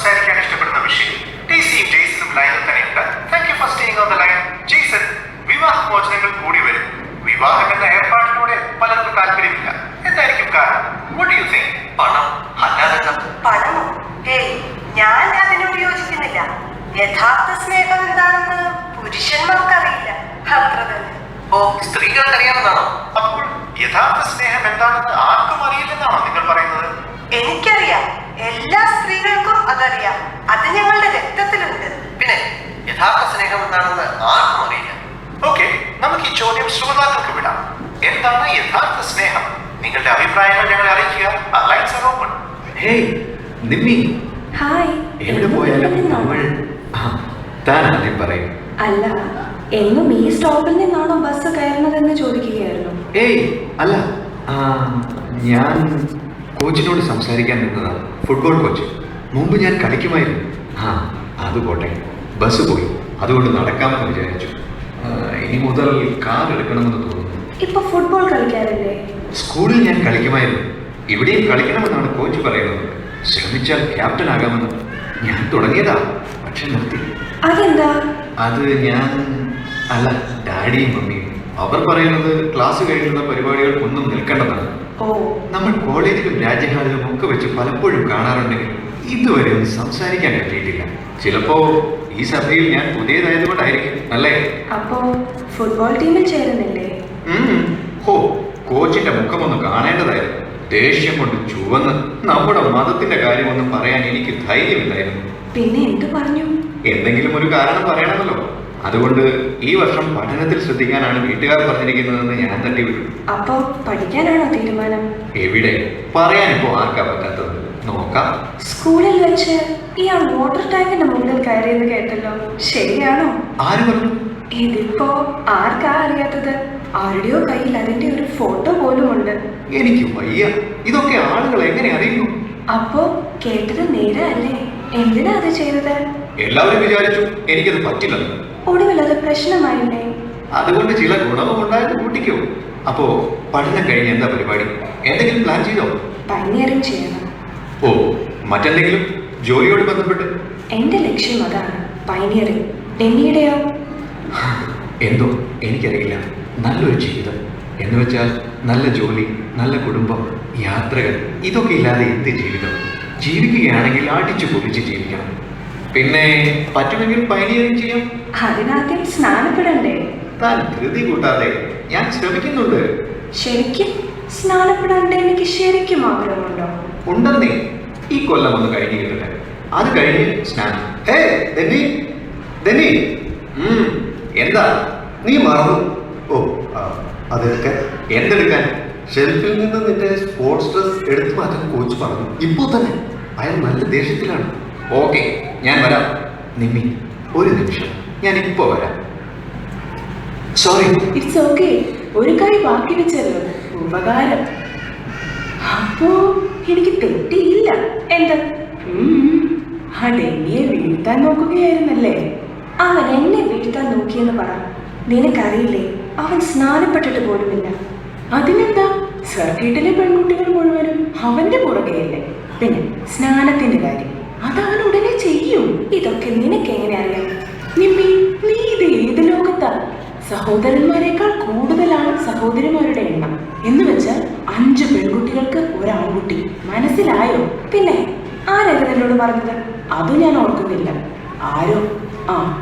സംസാരിക്കാൻ ഇഷ്ടപ്പെടുന്ന വിഷയം ടീസിയും ജെയ്സണും ലൈനിൽ തന്നെയുണ്ട്. Thank you for staying on the line. Jason, വിവാഹമോചനങ്ങൾ കൂടി വരും. വിവാഹം എന്ന ഏർപ്പാടിനോട് പലർക്കും താല്പര്യമില്ല. എന്തായിരിക്കും കാരണം? What do you think? പണം അല്ലാതെ പണമോ? ഞാൻ അതിനോട് യോജിക്കുന്നില്ല. യഥാർത്ഥ സ്നേഹം എന്താണെന്ന് പുരുഷന്മാർക്കറിയില്ല, അത്ര തന്നെ. ഓ, സ്ത്രീകൾക്ക് അറിയാമെന്നാണോ? അപ്പോൾ യഥാർത്ഥ സ്നേഹം എന്താണെന്ന് ആർക്കും അറിയില്ലെന്നാണോ നിങ്ങൾ പറയുന്നത്? എനിക്കറിയാം, എല്ലാ സ്ത്രീകൾക്കും അതറിയാം. അത് ഞങ്ങളുടെ രക്തത്തിലുണ്ട്. പിന്നെ യഥാർത്ഥ സ്നേഹം എന്താണെന്ന് ആർക്കും അറിയില്ല. ഓക്കെ, നമുക്ക് ഈ ചോദ്യം ശ്രോതാക്കൾക്ക് വിടാം. എന്താണ് യഥാർത്ഥ സ്നേഹം? നിങ്ങളുടെ അഭിപ്രായങ്ങൾ ഞങ്ങളെ അറിയിക്കുക. Lines are open. Hey Nimmi, hi. എവിടെ പോയാലും നമ്മൾ താൻ ആദ്യം പറയും. അല്ല, എന്നും ഈ സ്റ്റോപ്പിൽ നിന്നാണോ ബസ് കയറുന്നതെന്ന് ചോദിക്കുകയായിരുന്നു. ഏയ് അല്ല, ഞാൻ കോച്ചിനോട് സംസാരിക്കാൻ നിന്നതാണ്. Football coach. മുമ്പ് ഞാൻ കളിക്കുമായിരുന്നു. അത് പോട്ടെ, ബസ് പോയി, അതുകൊണ്ട് നടക്കാമെന്ന് വിചാരിച്ചു. ഇനി മുതൽ കാർ എടുക്കണമെന്ന് തോന്നുന്നു. ഇപ്പൊ ഫുട്ബോൾ കളിക്കാറില്ലേ? സ്കൂളിൽ ഞാൻ കളിക്കുമായിരുന്നു. ഇവിടെയും കളിക്കണമെന്നാണ് കോച്ച് പറയുന്നത്. ശ്രമിച്ചാൽ ക്യാപ്റ്റൻ ആകാമെന്ന്. ഞാൻ തുടങ്ങിയതാ, പക്ഷെ നിർത്തി. അതെന്താ? അത് ഞാൻ അല്ല, ഡാഡിയും മമ്മിയും അവർ പറയുന്നത് ക്ലാസ് കഴിഞ്ഞുള്ള പരിപാടികൾക്കൊന്നും നിൽക്കേണ്ടതാണ്. ഓ, നമ്മൾ കോളേജിലും രാജ്യങ്ങളിലും ഒക്കെ വെച്ച് പലപ്പോഴും കാണാറുണ്ടെങ്കിൽ ഇതുവരെ ഒന്ന് സംസാരിക്കാൻ പറ്റിയിട്ടില്ല. ചിലപ്പോ ഈ സഭയിൽ ഞാൻ പുതിയതായതുകൊണ്ടായിരിക്കും, അല്ലേ? അപ്പോ ഫുട്ബോൾ ടീമിൽ ചേരുന്നില്ലേ? കോച്ചിന്റെ മുഖമൊന്ന് കാണേണ്ടതായിരുന്നു. ദേഷ്യം കൊണ്ട് ചുവന്ന് നമ്മുടെ മതത്തിന്റെ കാര്യമൊന്നും പറയാൻ എനിക്ക് ധൈര്യമില്ലായിരുന്നു. പിന്നെ എന്ത് പറഞ്ഞു? എന്തെങ്കിലും ഒരു കാരണം പറയണമല്ലോ. അതുകൊണ്ട് ഈ വർഷം പഠനത്തിൽ ശ്രദ്ധിക്കാനാണ് വീട്ടുകാർ പറഞ്ഞിരിക്കുന്നതെന്ന് ഞാൻ തട്ടിവിട്ടു. അപ്പോ പഠിക്കാനാണോ തീരുമാനം? എവിടെ പറയാനിപ്പോ ആർക്കാ പറ്റാത്തത്? നോക്കാം. സ്കൂളിൽ വെച്ച് ഇയാൾ വാട്ടർ ടാങ്കിന്റെ മുകളിൽ കയറിയെന്ന് കേട്ടല്ലോ, ശരിയാണോ? ആര് പറഞ്ഞു? ഇതിപ്പോ ആർക്കാ അറിയാത്തത്? ആരുടെയോ കയ്യിൽ അതിന്റെ ഒരു ഫോട്ടോ പോലും ഉണ്ട്. എനിക്ക് വയ്യ, ഇതൊക്കെ ആളുകൾ എങ്ങനെ അറിയുന്നു? അപ്പോ കേട്ടത് നേരെ അല്ലേ? എന്തിനാ അത് ചെയ്തത്? എല്ലാവരും വിചാരിച്ചു എനിക്കത് പറ്റില്ലെന്ന്. ഒടുവിൽ അത് പ്രശ്നമായില്ലേ? അതുകൊണ്ട് ചില ഗുണവും ഉണ്ടായത് കൂട്ടിക്കോ. അപ്പോ പഠനം കഴിഞ്ഞ് എന്താ പരിപാടി? എന്തെങ്കിലും പ്ലാൻ ചെയ്തോ? പൈനിയറിംഗ് ചെയ്യണം. ഓ, മറ്റെന്തെങ്കിലും ജോലിയോട് ബന്ധപ്പെട്ട്? എന്റെ ലക്ഷ്യം അതാണ്, പൈനിയറിംഗ്. ഡെന്നിയുടെയോ? എന്തോ എനിക്കറിയില്ല. നല്ലൊരു ജീവിതം എന്ന് വെച്ചാൽ നല്ല ജോലി, നല്ല കുടുംബം, യാത്രകൾ, ഇതൊക്കെ ഇല്ലാതെ എന്ത് ജീവിതം? ജീവിക്കുകയാണെങ്കിൽ അടിച്ചു പൊളിച്ച് ജീവിക്കണം. പിന്നെ പറ്റുമെങ്കിൽ പൈനിയറിംഗ് ചെയ്യാം. അതിനാദ്യം സ്നാനപ്പെടണ്ടേ? താൻ ധൃതി കൂട്ടാതെ, ഞാൻ ശ്രമിക്കുന്നുണ്ട്. ശരിക്കും സ്നാനപ്പെടാണ്ട് എനിക്ക് ശരിക്കും ആഗ്രഹമുണ്ടോ? ഉണ്ടെന്നേ. ഈ കൊല്ലം ഒന്ന് കഴിഞ്ഞ് കിട്ടട്ടെ, അത് കഴിഞ്ഞ് സ്നാനം. എന്താ നീ മറന്നു? ഓ, അതെടുക്കാൻ. എന്തെടുക്കാൻ? ഷെൽഫിൽ നിന്ന് നിന്റെ സ്പോർട്സ് ഡ്രസ് എടുത്തു മാറ്റാൻ കോച്ച് പറഞ്ഞു. ഇപ്പോ തന്നെ അയാൾ നല്ല ദേഷ്യത്തിലാണ്. ഓക്കെ, ഞാൻ വരാം. നിമ്മി, ഒരു നിമിഷം, ഞാൻ ഇപ്പോ വരാം. സോറി. It's okay. ഒരു കൈ ബാക്കി വെച്ചല്ലോ, ഉപകാരം. അപ്പോ എനിക്ക് തെറ്റിയില്ല. എന്താ? ആ ഡെന്നിയെ വീഴ്ത്താൻ നോക്കുകയായിരുന്നല്ലേ? അവൻ എന്നെ വീഴ്ത്താൻ നോക്കിയെന്ന് പറ. നിനക്കറിയില്ലേ, അവൻ സ്നാനപ്പെട്ടിട്ട് പോലുമില്ല. അതിനെന്താ? സർക്കിട്ടിലെ പെൺകുട്ടികൾ മുഴുവനും അവന്റെ പുറകെയല്ലേ. പിന്നെ സ്നാനത്തിന്റെ കാര്യം അതവൻ ഉടനെ ചെയ്യും. ഇതൊക്കെ നിനക്ക് എങ്ങനെ അറിയാം? നിമ്മി, നീ ഇത് ഏത് ലോകത്താ? സഹോദരന്മാരെക്കാൾ കൂടുതലാണ് സഹോദരിമാരുടെ എണ്ണം. എന്ന് വെച്ചാൽ 5 പെൺകുട്ടികൾക്ക് ഒരാൺകുട്ടി. മനസ്സിലായോ? പിന്നെ ആരൊക്കെ എന്നോട് പറഞ്ഞത്? അത് ഞാൻ ഓർക്കുന്നില്ല. ആരോ.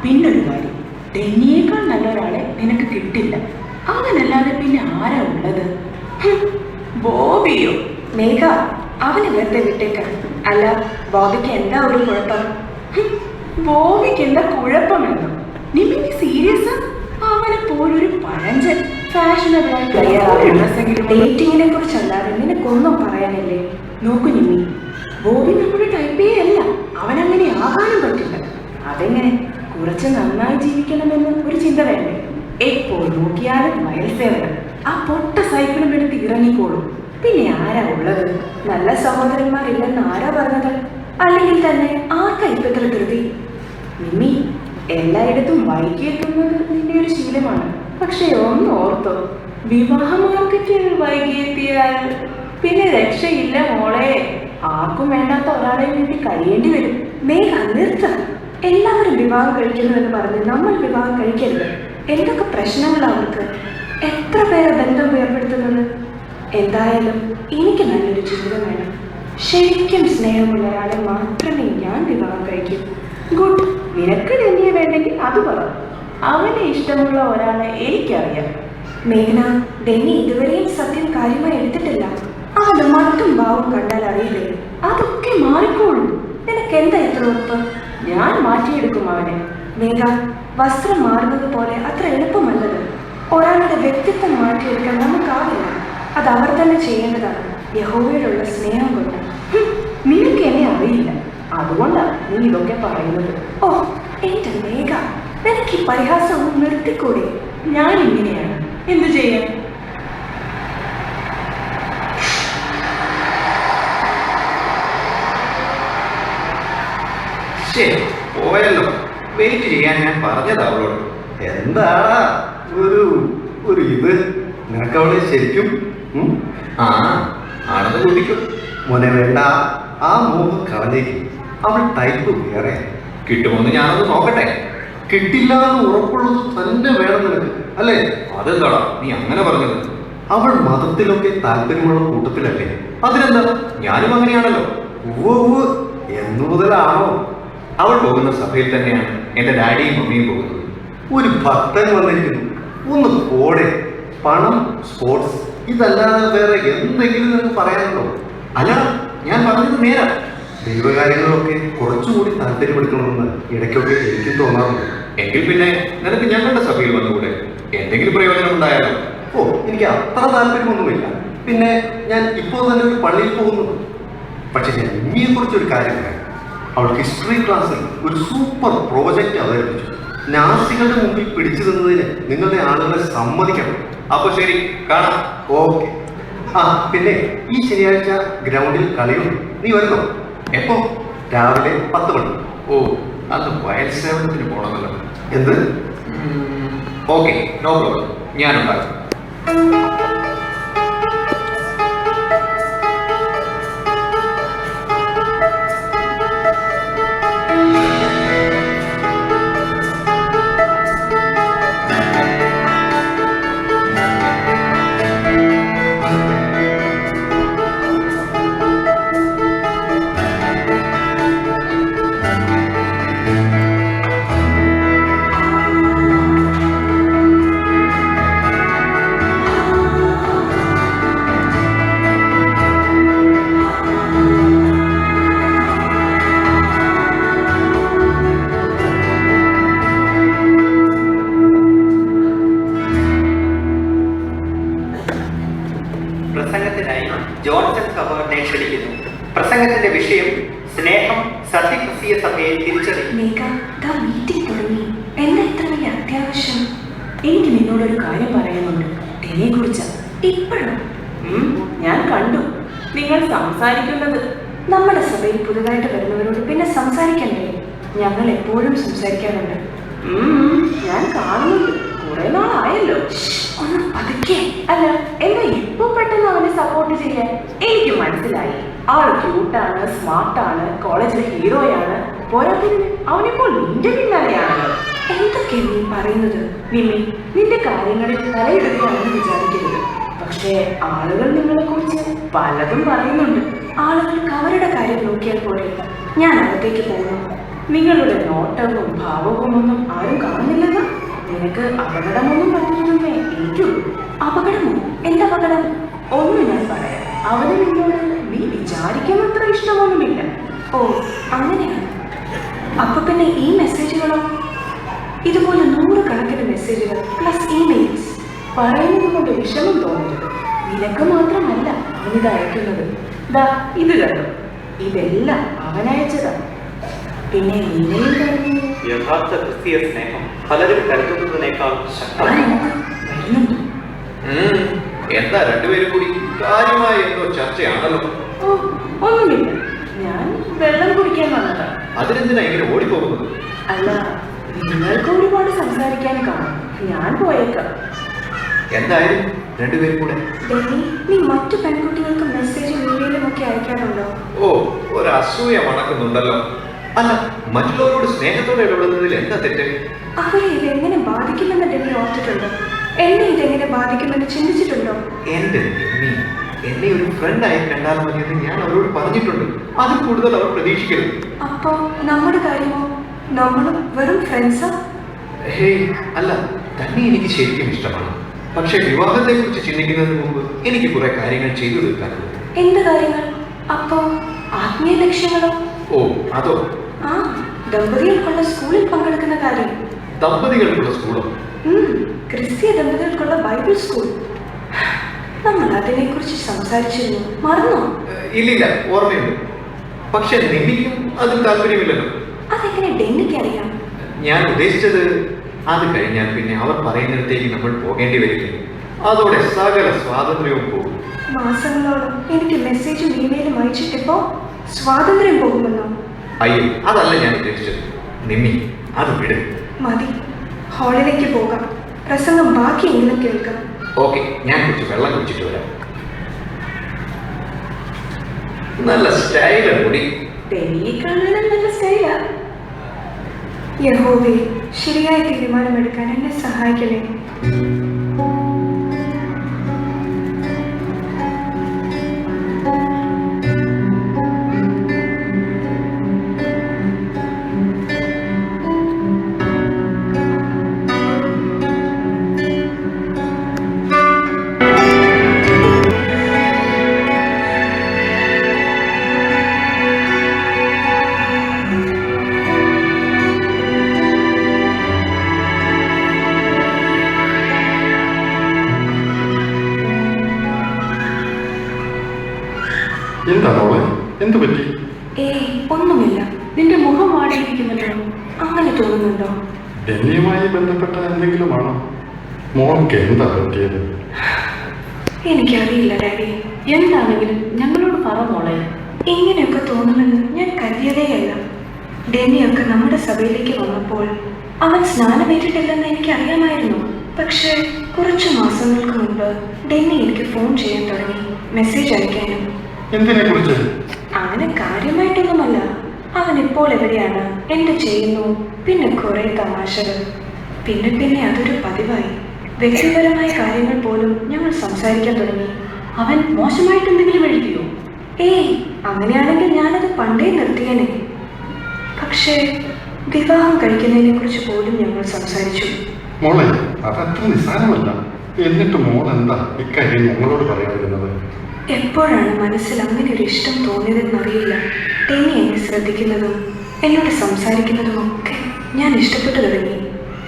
പിന്നൊരു കാര്യം, ഡെന്നിയേക്കാൾ നല്ല ഒരാളെ നിനക്ക് കിട്ടില്ല. അവനല്ലാതെ പിന്നെ ആരാ ഉള്ളത്? ബോബിയോ? മേഘ, അവന് വെറുതെ വിട്ടേക്ക. അല്ല, ബോബിക്ക് എന്താ ഒരു കുഴപ്പം? ബോബിക്ക് എന്താ കുഴപ്പമെന്നോ? നിമ്മി സീരിയസാ? അവനെ പോലൊരു പഴഞ്ചൻ ഫാഷനബിൾ ഡേറ്റിങ്ങിനെ കുറിച്ചല്ലാതെ നിനക്കൊന്നും പറയാനില്ലേ? നോക്കു നിമ്മി, ബോബി നമ്മുടെ ടൈപ്പേ അല്ല. അവനങ്ങനെ ആകാനും പറ്റില്ല. അതെങ്ങനെ? കുറച്ച് നന്നായി ജീവിക്കണമെന്ന് ഒരു ചിന്ത വേണ്ടേ? എപ്പോൾ നോക്കിയാലും വയൽ സേവനം. ആ പൊട്ട സൈക്കിളും എടുത്ത് ഇറങ്ങിക്കോളും. പിന്നെ ആരാ ഉള്ളത്? നല്ല സഹോദരന്മാരില്ലെന്ന് ആരാ പറഞ്ഞത്? അല്ലെങ്കിൽ തന്നെ ആർക്കാ ഇപ്പൊ ഇത്ര ധൃതി? നിമ്മി, എല്ലായിടത്തും വൈകിയെത്തുന്നത് നിന്റെ ഒരു ശീലമാണ്. പക്ഷെ ഒന്ന് ഓർത്തോ, വിവാഹ മാർക്കറ്റിൽ വൈകിയെത്തിയാൽ പിന്നെ രക്ഷയില്ല മോളെ. ആർക്കും വേണ്ടാത്ത ഒരാളെ വേണ്ടി കഴിയേണ്ടി വരും. മേഘ നിർത്ത. എല്ലാവരും വിവാഹം കഴിക്കുന്നു എന്ന് പറഞ്ഞ് നമ്മൾ വിവാഹം കഴിക്കരുത്. എന്തൊക്കെ പ്രശ്നങ്ങളാണ് അവർക്ക്. എത്ര പേരെ ബന്ധം ഏർപ്പെടുത്തുന്നത്. എന്തായാലും എനിക്ക് നല്ലൊരു ജീവിതം വേണം. ശരിക്കും സ്നേഹമുള്ള ഒരാളെ മാത്രമേ ഞാൻ വിവാഹം കഴിക്കൂ. ഗുഡ്. നിനക്ക് ഡെന്നിയെ വേണ്ടെങ്കിൽ അത് പറ. അവനെ ഇഷ്ടമുള്ള ഒരാളെ എനിക്കറിയാം. മേഘന, ഡെന്നി ഇതുവരെയും സത്യം കാര്യമായി എടുത്തിട്ടില്ല. അവന്റെ മറ്റും ഭാവം കണ്ടാൽ അറിയില്ലേ, അതൊക്കെ മാറിക്കോളും. നിനക്ക് എന്താ എത്ര ഉറപ്പ്? ഞാൻ മാറ്റിയെടുക്കും അവനെ. മേഘ, വസ്ത്രം മാറുന്നത് പോലെ അത്ര എളുപ്പമല്ലത്. ഒരാളുടെ വ്യക്തിത്വം മാറ്റിയെടുക്കാൻ നമുക്കാവില്ല. അത് അവർ തന്നെ ചെയ്യേണ്ടതാണ്, യഹോവയോടുള്ള സ്നേഹം കൊണ്ട്. നിനക്ക് എന്നെ അറിയില്ല, അതുകൊണ്ടാണ് നീ ഇതൊക്കെ പറയുന്നത്. ഓ എന്റെ മേഘ, നിനക്ക് ഈ പരിഹാസം ഒന്ന് നിർത്തിക്കൂടെ? ഞാൻ ഇങ്ങനെയാണ്, എന്തു ചെയ്യാൻ? പോയല്ലോ. വെയിറ്റ് ചെയ്യാൻ ഞാൻ പറഞ്ഞതാ അവളോട്. എന്താടാ ഒരു ഇത് നിനക്കവളെ ശരിക്കും? ആ ആണെന്ന് കുടിക്കും. മോനെ വേണ്ട, ആ മോഹം കളഞ്ഞേക്ക്. അവൾ ടൈപ്പ് വേറെ. കിട്ടുമോന്ന് ഞാനൊന്ന് നോക്കട്ടെ. കിട്ടില്ല എന്ന് ഉറപ്പുള്ളത് തന്നെ വേണം നിനക്ക്, അല്ലേ? അതെന്താടാ നീ അങ്ങനെ പറഞ്ഞത്? അവൾ മതത്തിലൊക്കെ താല്പര്യമുള്ള കൂട്ടത്തിലല്ലേ? അതിനെന്താ, ഞാനും അങ്ങനെയാണല്ലോ. ഉവ്വ് എന്നു മുതലാണോ? അവൾ പോകുന്ന സഭയിൽ തന്നെയാണ് എന്റെ ഡാഡിയും മമ്മിയും പോകുന്നത്. ഒരു ഭക്തൻ വന്നിരിക്കുന്നു. ഒന്ന് പോടെ. പണം, സ്പോർട്സ്, ഇതല്ലാതെ വേറെ എന്തെങ്കിലും നിനക്ക് പറയാനുണ്ടോ? അല്ല, ഞാൻ പറഞ്ഞത് നേരാ. ദൈവകാര്യങ്ങളൊക്കെ കുറച്ചുകൂടി താല്പര്യപ്പെടുക്കണമെന്ന് ഇടയ്ക്കൊക്കെ എനിക്കും തോന്നാറുണ്ട്. എങ്കിൽ പിന്നെ നിനക്ക് ഞങ്ങളുടെ സഭയിൽ വന്നുകൂടെ? എന്തെങ്കിലും പ്രയോജനം ഉണ്ടായാലോ? ഓ, എനിക്ക് അത്ര താല്പര്യമൊന്നുമില്ല. പിന്നെ ഞാൻ ഇപ്പോൾ തന്നെ ഒരു പള്ളിയിൽ പോകുന്നു. പക്ഷെ ഞാൻ ഇനിയെ കുറിച്ചൊരു കാര്യം പറയാം. അവൾ ഹിസ്റ്ററി ക്ലാസ്സിൽ ഒരു സൂപ്പർ പ്രോജക്റ്റ് അവതരിപ്പിച്ചു. നാസികളുടെ മുമ്പിൽ പിടിച്ചു നിന്നതിന് നിങ്ങളുടെ ആളുകളെ സമ്മതിക്കണം. അപ്പൊ ശരി, കാണാം. ഓക്കെ. ആ പിന്നെ ഈ ശനിയാഴ്ച ഗ്രൗണ്ടിൽ കളിയുണ്ട്. നീ വരുന്നോ? എപ്പോ? രാവിലെ 10 മണി. ഓ, അന്ന് വയൽ സേവനത്തിന് പോകണമല്ലോ. എന്ത്? ഓക്കെ, നോ പ്രോബ്ലം, ഞാനുണ്ടാകും. പ്രസംഗത്തിനായി ജോൺസൺ സഹോദരനെ ക്ഷണിക്കുന്നു. പ്രസംഗത്തിന്റെ വിഷയം സ്നേഹം സത്യക്രിസ്തീയ സഭയെ തിരിച്ചറിയും. മേഘ, ദാ മീറ്റിംഗ് തുടങ്ങി. എന്താ ഇത്ര വലിയ അത്യാവശ്യം? എനിക്ക് നിന്നോടൊരു കാര്യം പറയാനുണ്ട്. എന്നെ കുറിച്ച്. ഇപ്പോഴും ഞാൻ കണ്ടു നിങ്ങൾ സംസാരിക്കുന്നത്. നമ്മുടെ സഭയിൽ പുതുതായിട്ട് വരുന്നവരോട് പിന്നെ സംസാരിക്കണ്ടേ? ഞങ്ങൾ എപ്പോഴും സംസാരിക്കാറുണ്ട്. ഞാൻ കാണുന്നുണ്ട്, കുറെ നാളായല്ലോ. ഒന്ന് പതുക്കെ. അല്ല, എന്നാ ഇപ്പൊ പെട്ടെന്ന് അവനെ സപ്പോർട്ട് ചെയ്യാൻ? എനിക്ക് മനസ്സിലായി, ആള് ക്യൂട്ടാണ്, സ്മാർട്ടാണ്, കോളേജിലെ ഹീറോയാണ്. പോരാത്തിന് അവനിപ്പോൾ നിന്റെ പിന്നാലെയാണല്ലോ. എന്തൊക്കെ നീ പറയുന്നത്? നിമ്മി, നിന്റെ കാര്യങ്ങളിൽ തലയിടുകയാണെന്ന് വിചാരിക്കരുത്. പക്ഷേ ആളുകൾ നിങ്ങളെ കുറിച്ച് പലതും പറയുന്നുണ്ട്. ആളുകൾക്ക് അവരുടെ കാര്യം നോക്കിയാൽ പോലെ. ഞാൻ അകത്തേക്ക് പോകുന്നു. നിങ്ങളുടെ നോട്ടവും ഭാവവും ഒന്നും ആരും കാണുന്നില്ലെന്ന്. നിനക്ക് അപകടമൊന്നും പറ്റില്ലെന്നേ എനിക്കുള്ളൂ. അപകടമോ? എന്തപകടം? ഒന്ന് ഞാൻ പറയാം. അവന് നിന്നോട് നീ വിചാരിക്കുന്നത്ര ഇഷ്ടമൊന്നുമില്ല. ഓ, അങ്ങനെയാണ്. അപ്പൊ പിന്നെ ഈ മെസ്സേജുകളോ? ഇതുപോലെ 100 കണക്കിന് മെസ്സേജുകൾ പ്ലസ് ഇമെയിൽസ്. പറയുന്നത് കൊണ്ട് വിഷമം തോന്നരുത്. നിനക്ക് മാത്രമല്ല അവനിത് അയക്കുന്നത്. ദാ ഇത് കണ്ടു, ഇതെല്ലാം അവനയച്ചതാണ്. പിന്നെ നിന്നെയും പറഞ്ഞു. യഥാർത്ഥ ക്രിസ്തീയ സ്നേഹം പലരും കരുതുന്നതിനേക്കാൾ ശക്തമാണ്. വരുന്നുണ്ട്. എന്താ രണ്ടുപേരും കൂടി കാര്യമായ എന്തോ ചർച്ചയാണല്ലോ. ഓ, ഒന്നുമില്ല. ഞാൻ വെള്ളം കുടിക്കാൻ വന്നതാണ്. അതിനെന്തിനാ ഇങ്ങനെ ഓടിപ്പോകുന്നത്? അല്ല, നിങ്ങൾക്ക് ഒരുപാട് സംസാരിക്കാൻ കാണും. ഞാൻ പോയേക്കാം. എന്തായാലും രണ്ടുപേരും കൂടെ. ഡെന്നി, നീ മറ്റു പെൺകുട്ടികൾക്ക് മെസ്സേജും ഇമെയിലും ഒക്കെ അയക്കാറുണ്ടോ? ഓ, ഒരു അസൂയ മണക്കുന്നുണ്ടല്ലോ. അല്ല, മറ്റുള്ളവരോട് സ്നേഹത്തോടെ ഇടപെടുന്നതിൽ എന്താ തെറ്റ്? അവരെ ഇതെങ്ങനെ ബാധിക്കുമെന്ന് ഡെന്നി ഓർത്തിട്ടുണ്ടോ? എന്നെ ഇതെങ്ങനെ ബാധിക്കുമെന്ന് ചിന്തിച്ചിട്ടുണ്ടോ? എന്റെ എന്നെ ഒരു ഫ്രണ്ടായി കണ്ടാൽ മതിയെന്ന് ഞാൻ അവരോട് പറഞ്ഞിട്ടുണ്ട്. അതിൽ കൂടുതൽ അവർ പ്രതീക്ഷിക്കരുത്. അപ്പോ നമ്മുടെ കാര്യമോ? നമ്മളും വെറും ഫ്രണ്ട്സാ? ഹേയ്, അല്ല, തന്നെ എനിക്ക് ശരിക്കും ഇഷ്ടമാണ്. പക്ഷെ വിവാഹത്തെ കുറിച്ച് ചിന്തിക്കുന്നതിന് മുമ്പ് എനിക്ക് കുറെ കാര്യങ്ങൾ ചെയ്തു തീർക്കാനുണ്ട്. എന്ത് കാര്യങ്ങൾ? അപ്പോ ആത്മീയ ലക്ഷ്യങ്ങളോ? ഓ, അതോ? ആ, ദമ്പതികൾക്കുള്ള സ്കൂളിൽ പങ്കെടുക്കുന്ന കാര്യം. ദമ്പതികൾക്കുള്ള സ്കൂളോ? ക്രിസ്തീയ ദമ്പതികൾക്കുള്ള ബൈബിൾ സ്കൂൾ. നമ്മൾ അതിനെക്കുറിച്ച് സംസാരിച്ചിരുന്നു, മറന്നോ? ഇല്ലില്ല, ഓർമ്മയുണ്ട്. പക്ഷെ നിമിക്കും അതിൽ താല്പര്യമില്ലല്ലോ. അതെങ്ങനെ ഡെന്നിക്ക് അറിയാം? ഞാൻ ഉദ്ദേശിച്ചത്, അത് കഴിഞ്ഞാൽ പിന്നെ അവർ പറയുന്നിടത്തേക്ക് നമ്മൾ പോകേണ്ടി വരില്ല. അതോടെ സകല സ്വാതന്ത്ര്യവും പോകും. മാസങ്ങളോളം എനിക്ക് മെസ്സേജും ഇമെയിലും അയച്ചിട്ടിപ്പോ സ്വാതന്ത്ര്യം പോകുമെന്നോ? അയ്യോ, അതല്ല ഞാൻ ഉദ്ദേശിച്ചത്. നിമ്മി, അത് വിട്. മതി, ഹാളിലേക്ക് പോകാം. പ്രസംഗം ബാക്കിയെങ്കിലും കേൾക്കാം. ഓക്കെ, ഞാൻ കുറച്ച് വെള്ളം കുടിച്ചിട്ട് വരാം. നല്ല സ്റ്റൈല മുടി. ഡെന്നിയെ കാണാനും നല്ല സ്റ്റൈലാ. യഹോവേ, ശരിയായ തീരുമാനമെടുക്കാൻ എന്നെ സഹായിക്കണേ. എന്താ മോളെ, എന്തു പറ്റി? ഏയ്, ഒന്നുമില്ല. നിന്റെ മുഖം വാടിയിരിക്കുന്നുണ്ടോ? അങ്ങനെ തോന്നുന്നുണ്ടോ? ഡെന്നിയുമായി ബന്ധപ്പെട്ട എന്തെങ്കിലുമാണോ? മോൾക്ക് എന്താ പറ്റിയത്? എനിക്കറിയില്ല ഡാഡി. എന്താണെങ്കിലും ഞങ്ങളോട് പറ മോളെ. ഇങ്ങനെയൊക്കെ തോന്നുമെന്ന് ഞാൻ കരുതിയതേയല്ല. ഡെന്നിയൊക്കെ നമ്മുടെ സഭയിലേക്ക് വന്നപ്പോൾ അവൻ സ്നാനമേറ്റിട്ടില്ലെന്ന് എനിക്കറിയാമായിരുന്നു. പക്ഷേ കുറച്ചു മാസങ്ങൾക്ക് മുമ്പ് ഡെന്നി എനിക്ക് ഫോൺ ചെയ്യാൻ തുടങ്ങി, മെസ്സേജ് അയക്കാനും. എന്തിനെ കുറിച്ച്? അങ്ങനെ കാര്യമായിട്ടൊന്നുമല്ല. അവൻ ഇപ്പോൾ എവിടെയാണ്, എന്ത് ചെയ്യുന്നു, പിന്നെ കുറെ തമാശകൾ. പിന്നെ പിന്നെ അതൊരു പതിവായി. വ്യക്തിപരമായ കാര്യങ്ങൾ പോലും ഞങ്ങൾ സംസാരിക്കാൻ തുടങ്ങി. അവൻ മോശമായിട്ട് എന്തെങ്കിലും എഴുതിയോ? ഏയ്, അങ്ങനെയാണെങ്കിൽ ഞാനത് പണ്ടേ നിർത്തിയേനെ. പക്ഷേ വിവാഹം കഴിക്കുന്നതിനെ കുറിച്ച് പോലും ഞങ്ങൾ സംസാരിച്ചു. മോളെ, അതത്ര നിസ്സാരമല്ല. എന്നിട്ട് മോൾ എന്താ ഇക്കാര്യം ഞങ്ങളോട് പറയാതിരുന്നത്? എപ്പോഴാണ് മനസ്സിൽ അങ്ങനെ ഒരു ഇഷ്ടം തോന്നിയതെന്നറിയില്ല. ഡെന്നി എന്നെ ശ്രദ്ധിക്കുന്നതും എന്നോട് സംസാരിക്കുന്നതും ഒക്കെ ഞാൻ ഇഷ്ടപ്പെട്ടു തുടങ്ങി.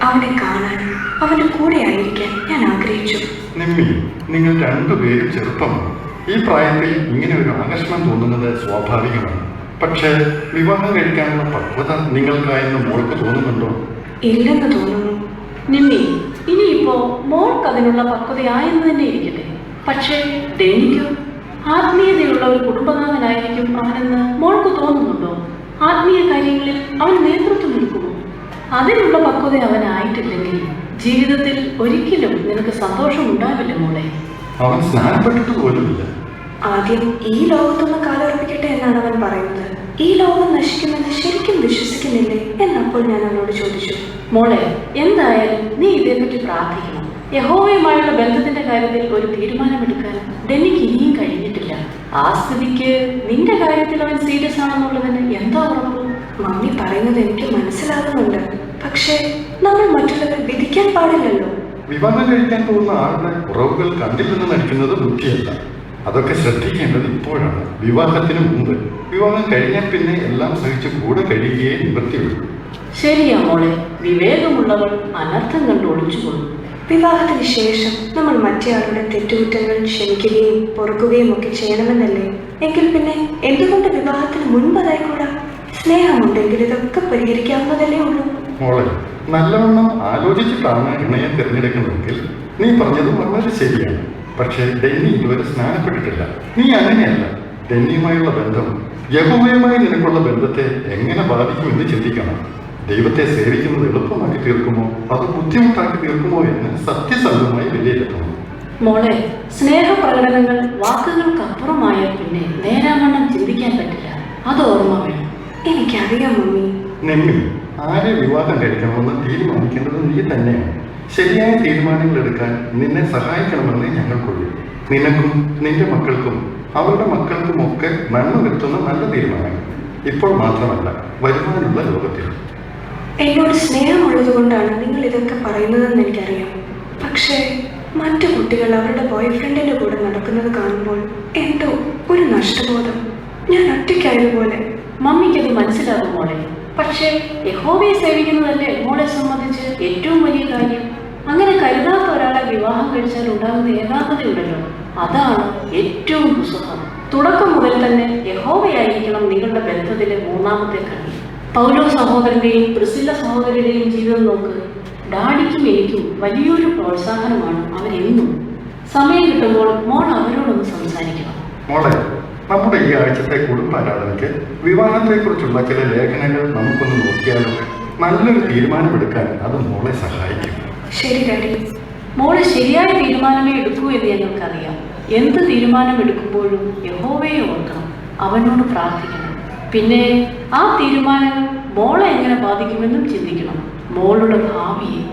അവനെ കാണാൻ, അവൻ്റെ കൂടെ ആയിരിക്കാൻ ഞാൻ ആഗ്രഹിച്ചു. നിമ്മി, നിങ്ങൾ രണ്ടുപേരും ചെറുപ്പമാണ്. ഈ പ്രായത്തിൽ ഇങ്ങനെ ഒരു ആകർഷണം തോന്നുന്നത് സ്വാഭാവികമാണ്. പക്ഷേ വിവാഹം കഴിക്കാനുള്ള പക്വത നിങ്ങൾക്കായെന്ന് മോൾക്ക് തോന്നുന്നുണ്ടോ? ഇല്ലെന്ന് തോന്നുന്നു. നിമ്മി, ഇനിയിപ്പോ മോൾക്ക് അതിനുള്ള പക്വതയായെന്ന് തന്നെ ഇരിക്കട്ടെ. പക്ഷേ ഡെന്നിക്കോ? ആത്മീയതയുള്ള ഒരു കുടുംബനാഥനായിരിക്കും അവനെന്ന് മോൾക്ക് തോന്നുന്നുണ്ടോ? ആത്മീയ കാര്യങ്ങളിൽ അവൻ നേതൃത്വം എടുക്കുമോ? അതിനുള്ള പക്വത അവനായിട്ടില്ലെങ്കിൽ ജീവിതത്തിൽ ഒരിക്കലും നിനക്ക് സന്തോഷം ഉണ്ടാവില്ല മോളെ. അവൻ സ്നാനപ്പെട്ടിട്ട് പോലുമില്ല. ആദ്യം ഈ ലോകത്തൊന്ന് കാലുറപ്പിക്കട്ടെ എന്നാണ് അവൻ പറയുന്നത്. ഈ ലോകം നശിക്കുമെന്ന് ശരിക്കും വിശ്വസിക്കുന്നില്ലേ എന്നപ്പോൾ ഞാൻ അവനോട് ചോദിച്ചു. മോളെ, എന്തായാലും നീ ഇതേപ്പറ്റി പ്രാർത്ഥിക്കണം. യഹോവയുമായുള്ള ബന്ധത്തിന്റെ കാര്യത്തിൽ ഒരു തീരുമാനമെടുക്കാൻ ഡെന്നിക്ക് ഇനിയും കഴിഞ്ഞിട്ടില്ല. ആ സ്ഥിതിക്ക് നിന്റെ കാര്യത്തിൽ അവൻ സീരിയസ് ആണെന്നുള്ളതിന് എന്താ ഉറപ്പ്? മമ്മി പറയുന്നത് എനിക്ക് മനസ്സിലാകുന്നുണ്ട്. പക്ഷേ നമ്മൾ മറ്റുള്ളവർ വിധിക്കാൻ പാടില്ലല്ലോ. വിവാഹം കഴിക്കാൻ പോകുന്ന ആളുടെ കുറവുകൾ കണ്ടില്ലെന്ന് നടിക്കുന്നത് ബുദ്ധിയല്ല. അതൊക്കെ ശ്രദ്ധിക്കേണ്ടത് ഇപ്പോഴാണ്, വിവാഹത്തിന് മുമ്പ്. വിവാഹം കഴിഞ്ഞാൽ പിന്നെ എല്ലാം സഹിച്ച് കൂടെ കഴിയുകയേ നിവൃത്തിയുള്ളൂ. ശരിയാ മോളെ, വിവേകമുള്ളവൾ അനർത്ഥം കണ്ട് ഒളിച്ചുകൊള്ളും. വിവാഹത്തിന് ശേഷം നമ്മൾ മറ്റേയാളുടെ തെറ്റുകുറ്റങ്ങൾ ക്ഷമിക്കുകയും പൊറുക്കുകയും ഒക്കെ ചെയ്യണമെന്നല്ലേ? എങ്കിൽ പിന്നെ എന്തുകൊണ്ട് വിവാഹത്തിന് മുൻപതായിക്കൂടാ? സ്നേഹമുണ്ടെങ്കിൽ ഇതൊക്കെ പരിഹരിക്കാവുന്നതല്ലേ ഉള്ളൂ. മോളെ, നല്ലവണ്ണം ആലോചിച്ചിട്ടാണ് ഇണയെ തിരഞ്ഞെടുക്കുന്നതെങ്കിൽ നീ പറഞ്ഞത് വളരെ ശരിയാണ്. പക്ഷേ ഡെന്നി ഇതുവരെ സ്നാനപ്പെട്ടിട്ടില്ല. നീ അങ്ങനെയല്ല. ഡെന്നിയുമായുള്ള ബന്ധം യഹോവയുമായി നിനക്കുള്ള ബന്ധത്തെ എങ്ങനെ ബാധിക്കുമെന്ന് ചിന്തിക്കണം. ദൈവത്തെ സേവിക്കുന്നത് എളുപ്പമാക്കി തീർക്കുമോ അതോ ബുദ്ധിമുട്ടാക്കി തീർക്കുമോ എന്ന് സത്യസന്ധമായി വിലയിരുത്തണം. മോളെ, സ്നേഹപ്രകടനങ്ങൾ വാക്കുകൾക്കപ്പുറമായാൽ പിന്നെ നേരാവണ്ണം ചിന്തിക്കാൻ പറ്റില്ല. അത് ഓർമ്മ വേണം. എനിക്കറിയാം മമ്മി. നിമ്മി, ആരെ വിവാഹം കഴിക്കണമെന്ന് തീരുമാനിക്കേണ്ടത് നീ തന്നെയാണ്. ശരിയായ തീരുമാനങ്ങൾ എടുക്കാൻ നിന്നെ സഹായിക്കണമെന്ന് ഞങ്ങൾക്കുള്ളൂ. നിനക്കും നിന്റെ മക്കൾക്കും അവരുടെ മക്കൾക്കുമൊക്കെ നന്മ വരുത്തുന്ന നല്ല തീരുമാനങ്ങൾ. ഇപ്പോൾ മാത്രമല്ല, വരുവാനുള്ള ലോകത്തിൽ. എന്നോട് സ്നേഹമുള്ളത് കൊണ്ടാണ് നിങ്ങൾ ഇതൊക്കെ പറയുന്നതെന്ന് എനിക്കറിയാം. പക്ഷേ മറ്റു കുട്ടികൾ അവരുടെ ബോയ്ഫ്രണ്ടിന്റെ കൂടെ നടക്കുന്നത് കാണുമ്പോൾ എന്തോ ഒരു നഷ്ടബോധം. ഞാൻ ഒറ്റയ്ക്കായതുപോലെ. മമ്മിക്കത് മനസ്സിലാകും മോളെ. പക്ഷേ യഹോവയെ സേവിക്കുന്നതല്ലേ മോളെ സംബന്ധിച്ച് ഏറ്റവും വലിയ കാര്യം. അങ്ങനെ കരുതാത്ത ഒരാളെ വിവാഹം കഴിച്ചാൽ ഉണ്ടാകുന്ന ഏകാന്തതയുണ്ടല്ലോ, അതാണ് ഏറ്റവും ദുസ്സഹം. തുടക്കം മുതൽ തന്നെ യഹോവയായിരിക്കണം നിങ്ങളുടെ ബന്ധത്തിലെ മൂന്നാമത്തെ കണ്ണി. പൗലോ സഹോദരന്റെയും പ്രിസില്ല സഹോദരിയുടെയും ജീവിതം നോക്ക്. ഡാഡിക്കും എനിക്കും വലിയൊരു പ്രോത്സാഹനമാണ് അവരെന്നും. സമയം കിട്ടുമ്പോൾ മോൾ അവരോടൊന്ന് സംസാരിക്കണം. മോളെ, നമ്മുടെ ഈ ആഴ്ചത്തെ കുടുംബാരാധനയ്ക്ക് വിവാഹത്തെക്കുറിച്ചുള്ള ചില ലേഖനങ്ങൾ നമുക്കൊന്ന് നോക്കിയാലും നല്ലൊരു തീരുമാനമെടുക്കാൻ അത് മോളെ സഹായിക്കും. ശരി ഡാഡി. മോള് ശരിയായ തീരുമാനമേ എടുക്കൂ എന്ന് ഞങ്ങൾക്കറിയാം. എന്ത് തീരുമാനം എടുക്കുമ്പോഴും യഹോവയെ ഓർക്കണം, അവനോട് പ്രാർത്ഥിക്കണം. പിന്നെ ആ തീരുമാനങ്ങൾ മോളെ എങ്ങനെ ബാധിക്കുമെന്നും ചിന്തിക്കണം, മോളുടെ ഭാവിയെ.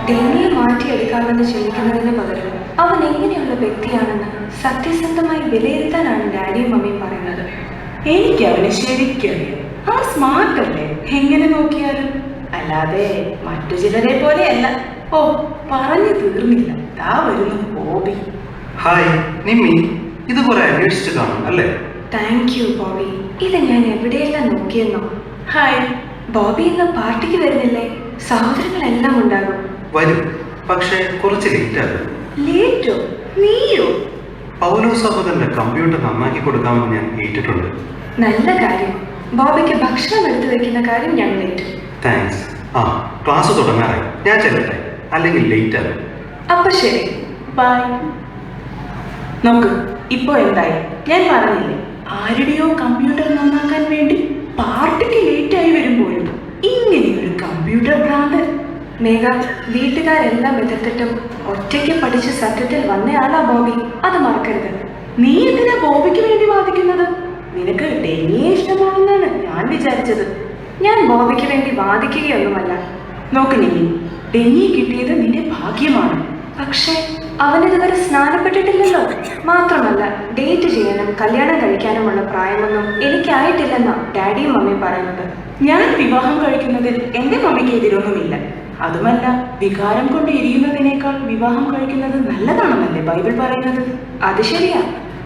ഡെന്നിയെ മാറ്റിയെടുക്കാമെന്ന് ചിന്തിക്കുന്നതിന് പകരം അവൻ എങ്ങനെയുള്ള വ്യക്തിയാണെന്ന് സത്യസന്ധമായി വിലയിരുത്താനാണ് ഡാഡിയും മമ്മിയും പറയുന്നത്. എനിക്ക് അവനെ ശരിക്കറിയാം. അവൻ സ്മാർട്ട് അല്ലേ എങ്ങനെ നോക്കിയാലും. അല്ലാതെ മറ്റു ചിലരെ പോലെയല്ല. ഓ, പറഞ്ഞു തീർന്നില്ല, ദാ വരുന്നു ബോബി. ഹായ് നിമ്മി, ഇത് കുറെ അന്വേഷിച്ചു കാണും അല്ലേ? Thank you Bobby. ഇത് ഞാൻ എവിടെയെല്ലാം നോക്കിയെന്നോ. ഹായ്. ബോബി ഇന്ന് പാർട്ടിക്ക് വരുന്നില്ലേ? സഹോദരങ്ങളെല്ലാം ഉണ്ടാകും. വരും, പക്ഷേ കുറച്ച് ലേറ്റ് ആകും. ലേറ്റോ? നീയോ? പൗലോ സഹോദരന്റെ കമ്പ്യൂട്ടർ നന്നാക്കി കൊടുക്കാമെന്ന് ഞാൻ ഏറ്റിട്ടുണ്ട്. നല്ല കാര്യം. ബോബിക്ക് ഭക്ഷണം എടുത്തു വെക്കുന്ന കാര്യം ഞങ്ങൾ ഏറ്റു. താങ്ക്സ്. ആ, ക്ലാസ് തുടങ്ങാറായി, ഞാൻ ചെല്ലട്ടെ, അല്ലെങ്കിൽ ലേറ്റ് ആകും. അപ്പൊ ശരി, ബൈ. നോക്ക്, ഇപ്പോ എന്തായി? ഞാൻ പറഞ്ഞില്ലേ, ആരുടെയോ കമ്പ്യൂട്ടർ നന്നാക്കാൻ വേണ്ടി പാർട്ടിക്ക് ലേറ്റായി വരുമ്പോഴും ഇങ്ങനെയൊരു കമ്പ്യൂട്ടർ ഭ്രാന്തൻ. മേഘ, വീട്ടുകാരെല്ലാം എതിർത്തിട്ടും ഒറ്റയ്ക്ക് പഠിച്ച് സത്യത്തിൽ വന്നയാളാ ബോബി. അത് മറക്കരുത്. നീ എന്തിനാ ബോബിക്ക് വേണ്ടി വാദിക്കുന്നത്? നിനക്ക് ഡെന്നിയെ ഇഷ്ടമാണെന്നാണ് ഞാൻ വിചാരിച്ചത്. ഞാൻ ബോബിക്ക് വേണ്ടി വാദിക്കുകയൊന്നുമല്ല. നോക്ക് നിമ്മി, ഡെന്നിയെ കിട്ടിയത് നിന്റെ ഭാഗ്യമാണ്. പക്ഷേ അവനിതുവരെ സ്നാനപ്പെട്ടിട്ടില്ലല്ലോ. മാത്രമല്ല ഡേറ്റ് ചെയ്യാനും കല്യാണം കഴിക്കാനുമുള്ള പ്രായമൊന്നും എനിക്കായിട്ടില്ലെന്നാ ഡാഡിയും മമ്മിയും പറയുന്നത്. ഞാൻ വിവാഹം കഴിക്കുന്നതിൽ എന്റെ മമ്മിക്ക് എതിരൊന്നുമില്ല. അതുമല്ല, വികാരം കൊണ്ട് എരിയുന്നതിനേക്കാൾ വിവാഹം കഴിക്കുന്നത് നല്ലതാണെന്നല്ലേ ബൈബിൾ പറയുന്നത്. അത് ശരിയാ.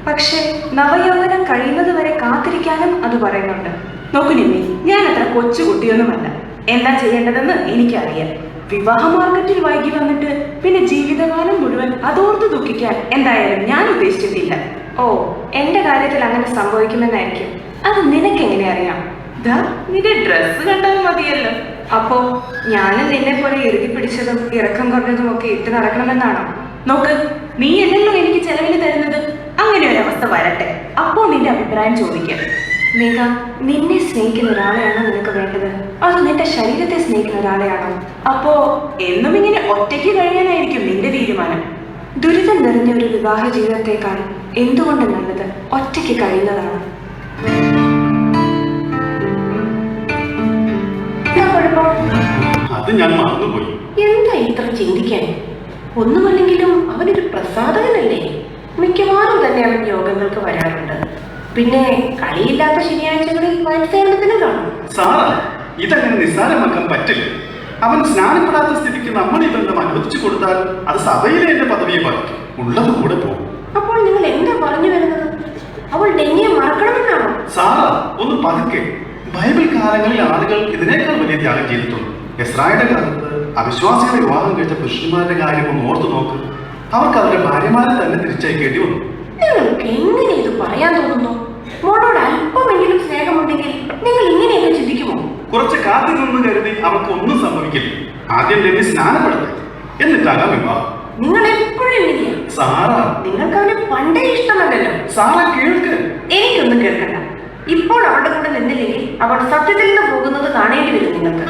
പക്ഷേ നവയൗവനം കഴിയുന്നത് വരെ കാത്തിരിക്കാനും അത് പറയുന്നുണ്ട്. നോക്കു നിമ്മി, ഞാൻ അത്ര കൊച്ചുകുട്ടിയൊന്നുമല്ല. എന്താ ചെയ്യേണ്ടതെന്ന് എനിക്കറിയാം. വിവാഹ മാർക്കറ്റിൽ വൈകി വന്നിട്ട് പിന്നെ ജീവിതകാലം മുഴുവൻ അതോർത്ത് ദുഃഖിക്കാൻ എന്തായാലും ഞാൻ ഉദ്ദേശിച്ചിട്ടില്ല. ഓ, എന്റെ കാര്യത്തിൽ അങ്ങനെ സംഭവിക്കുമെന്നായിരിക്കും. അത് നിനക്കെങ്ങനെ അറിയാം? ദാ നിന്റെ ഡ്രസ്സ് കണ്ടാൽ മതിയല്ലോ. അപ്പോ ഞാനും നിന്നെ പോലെ ഇറുകി പിടിച്ചതും ഇറക്കം കുറഞ്ഞതും ഒക്കെ ഇട്ട് നടക്കണമെന്നാണോ? നോക്ക്, നീ അല്ലല്ലോ എനിക്ക് ചെലവിന് തരുന്നത്. അങ്ങനെ ഒരു അവസ്ഥ വരട്ടെ, അപ്പോ നിന്റെ അഭിപ്രായം ചോദിക്കാം. മേഘ, നിന്നെ സ്നേഹിക്കുന്ന ഒരാളെയാണോ നിനക്ക് വേണ്ടത്, അതോ നിന്റെ ശരീരത്തെ സ്നേഹിക്കുന്ന ഒരാളെയാണോ? അപ്പോ എന്നും ഇങ്ങനെ ഒറ്റയ്ക്ക് കഴിയാനായിരിക്കും നിന്റെ തീരുമാനം? ദുരിതം നിറഞ്ഞ ഒരു വിവാഹ ജീവിതത്തെക്കാൾ എന്തുകൊണ്ട് നല്ലത് ഒറ്റയ്ക്ക് കഴിയുന്നതാണ്. കുഴപ്പം? അത് ഞാൻ മറന്നുപോയി. എന്താ ഇത്ര ചിന്തിക്കാൻ? ഒന്നുമല്ലെങ്കിലും അവനൊരു പ്രസാദകനല്ലേ. മിക്കവാറും തന്നെ അവൻ യോഗങ്ങൾക്ക് വരാറുണ്ട്. പിന്നെ കളിയില്ലാത്ത ശനിയാഴ്ചകളിൽ വൈദ്യുതത്തിന് കാണും. സാറാ, ഇതങ്ങനെ നിസ്സാരമാക്കാൻ പറ്റില്ല. അവൻ സ്നാനപ്പെടാത്ത സ്ഥിതിക്ക് നമ്മൾ ഈ ബന്ധം അനുവദിച്ചു കൊടുത്താൽ അത് സഭയിലെ എന്റെ പദവിയെ ബാധിക്കും. ഉള്ളത് കൂടെ പോകും. അപ്പോൾ നിങ്ങൾ എന്താ പറഞ്ഞു വരുന്നത്? അവൾ ഡെന്നിയെ മറക്കണമെന്നാണോ? സാറാ, ഒന്ന് പതുക്കെ. ബൈബിൾ കാലങ്ങളിൽ ആളുകൾ ഇതിനേക്കാൾ വലിയ ത്യാഗം ചെയ്തിട്ടുണ്ട്. ഇസ്രായേലിന്റെ കാലത്ത് അവിശ്വാസികളെ വിവാഹം കഴിച്ച പുരുഷന്മാരുടെ കാര്യം ഒന്ന് ഓർത്തു നോക്ക്. അവർക്ക് അവരുടെ ഭാര്യമാരെ തന്നെ തിരിച്ചയക്കേണ്ടി വന്നു. നിങ്ങൾക്ക് എങ്ങനെ ഇത് പറയാൻ തോന്നുന്നു? മോളോട് അല്പമെങ്കിലും സ്നേഹമുണ്ടെങ്കിൽ നിങ്ങൾ ഇങ്ങനെയൊക്കെ ചിന്തിക്കുമോ? കുറച്ച് കാത്തു നിന്ന് കരുതി അവർക്ക് ഒന്നും സംഭവിക്കില്ല. ആദ്യം ഡെന്നി സ്നാനപ്പെടട്ടെ, എന്നിട്ടാകാം വിവാഹം. നിങ്ങൾ എപ്പോഴും എങ്ങനെയാ? സാറാ, നിങ്ങൾക്ക് അവന് പണ്ടേ ഇഷ്ടമല്ലല്ലോ. സാറാ കേൾക്ക്. എനിക്കൊന്നും കേൾക്കണ്ട. ഇപ്പോൾ അവളുടെ കൂടെ നിന്നില്ലെങ്കിൽ അവൾ സത്യത്തിൽ നിന്ന് പോകുന്നത് കാണേണ്ടി വരും നിങ്ങൾക്ക്.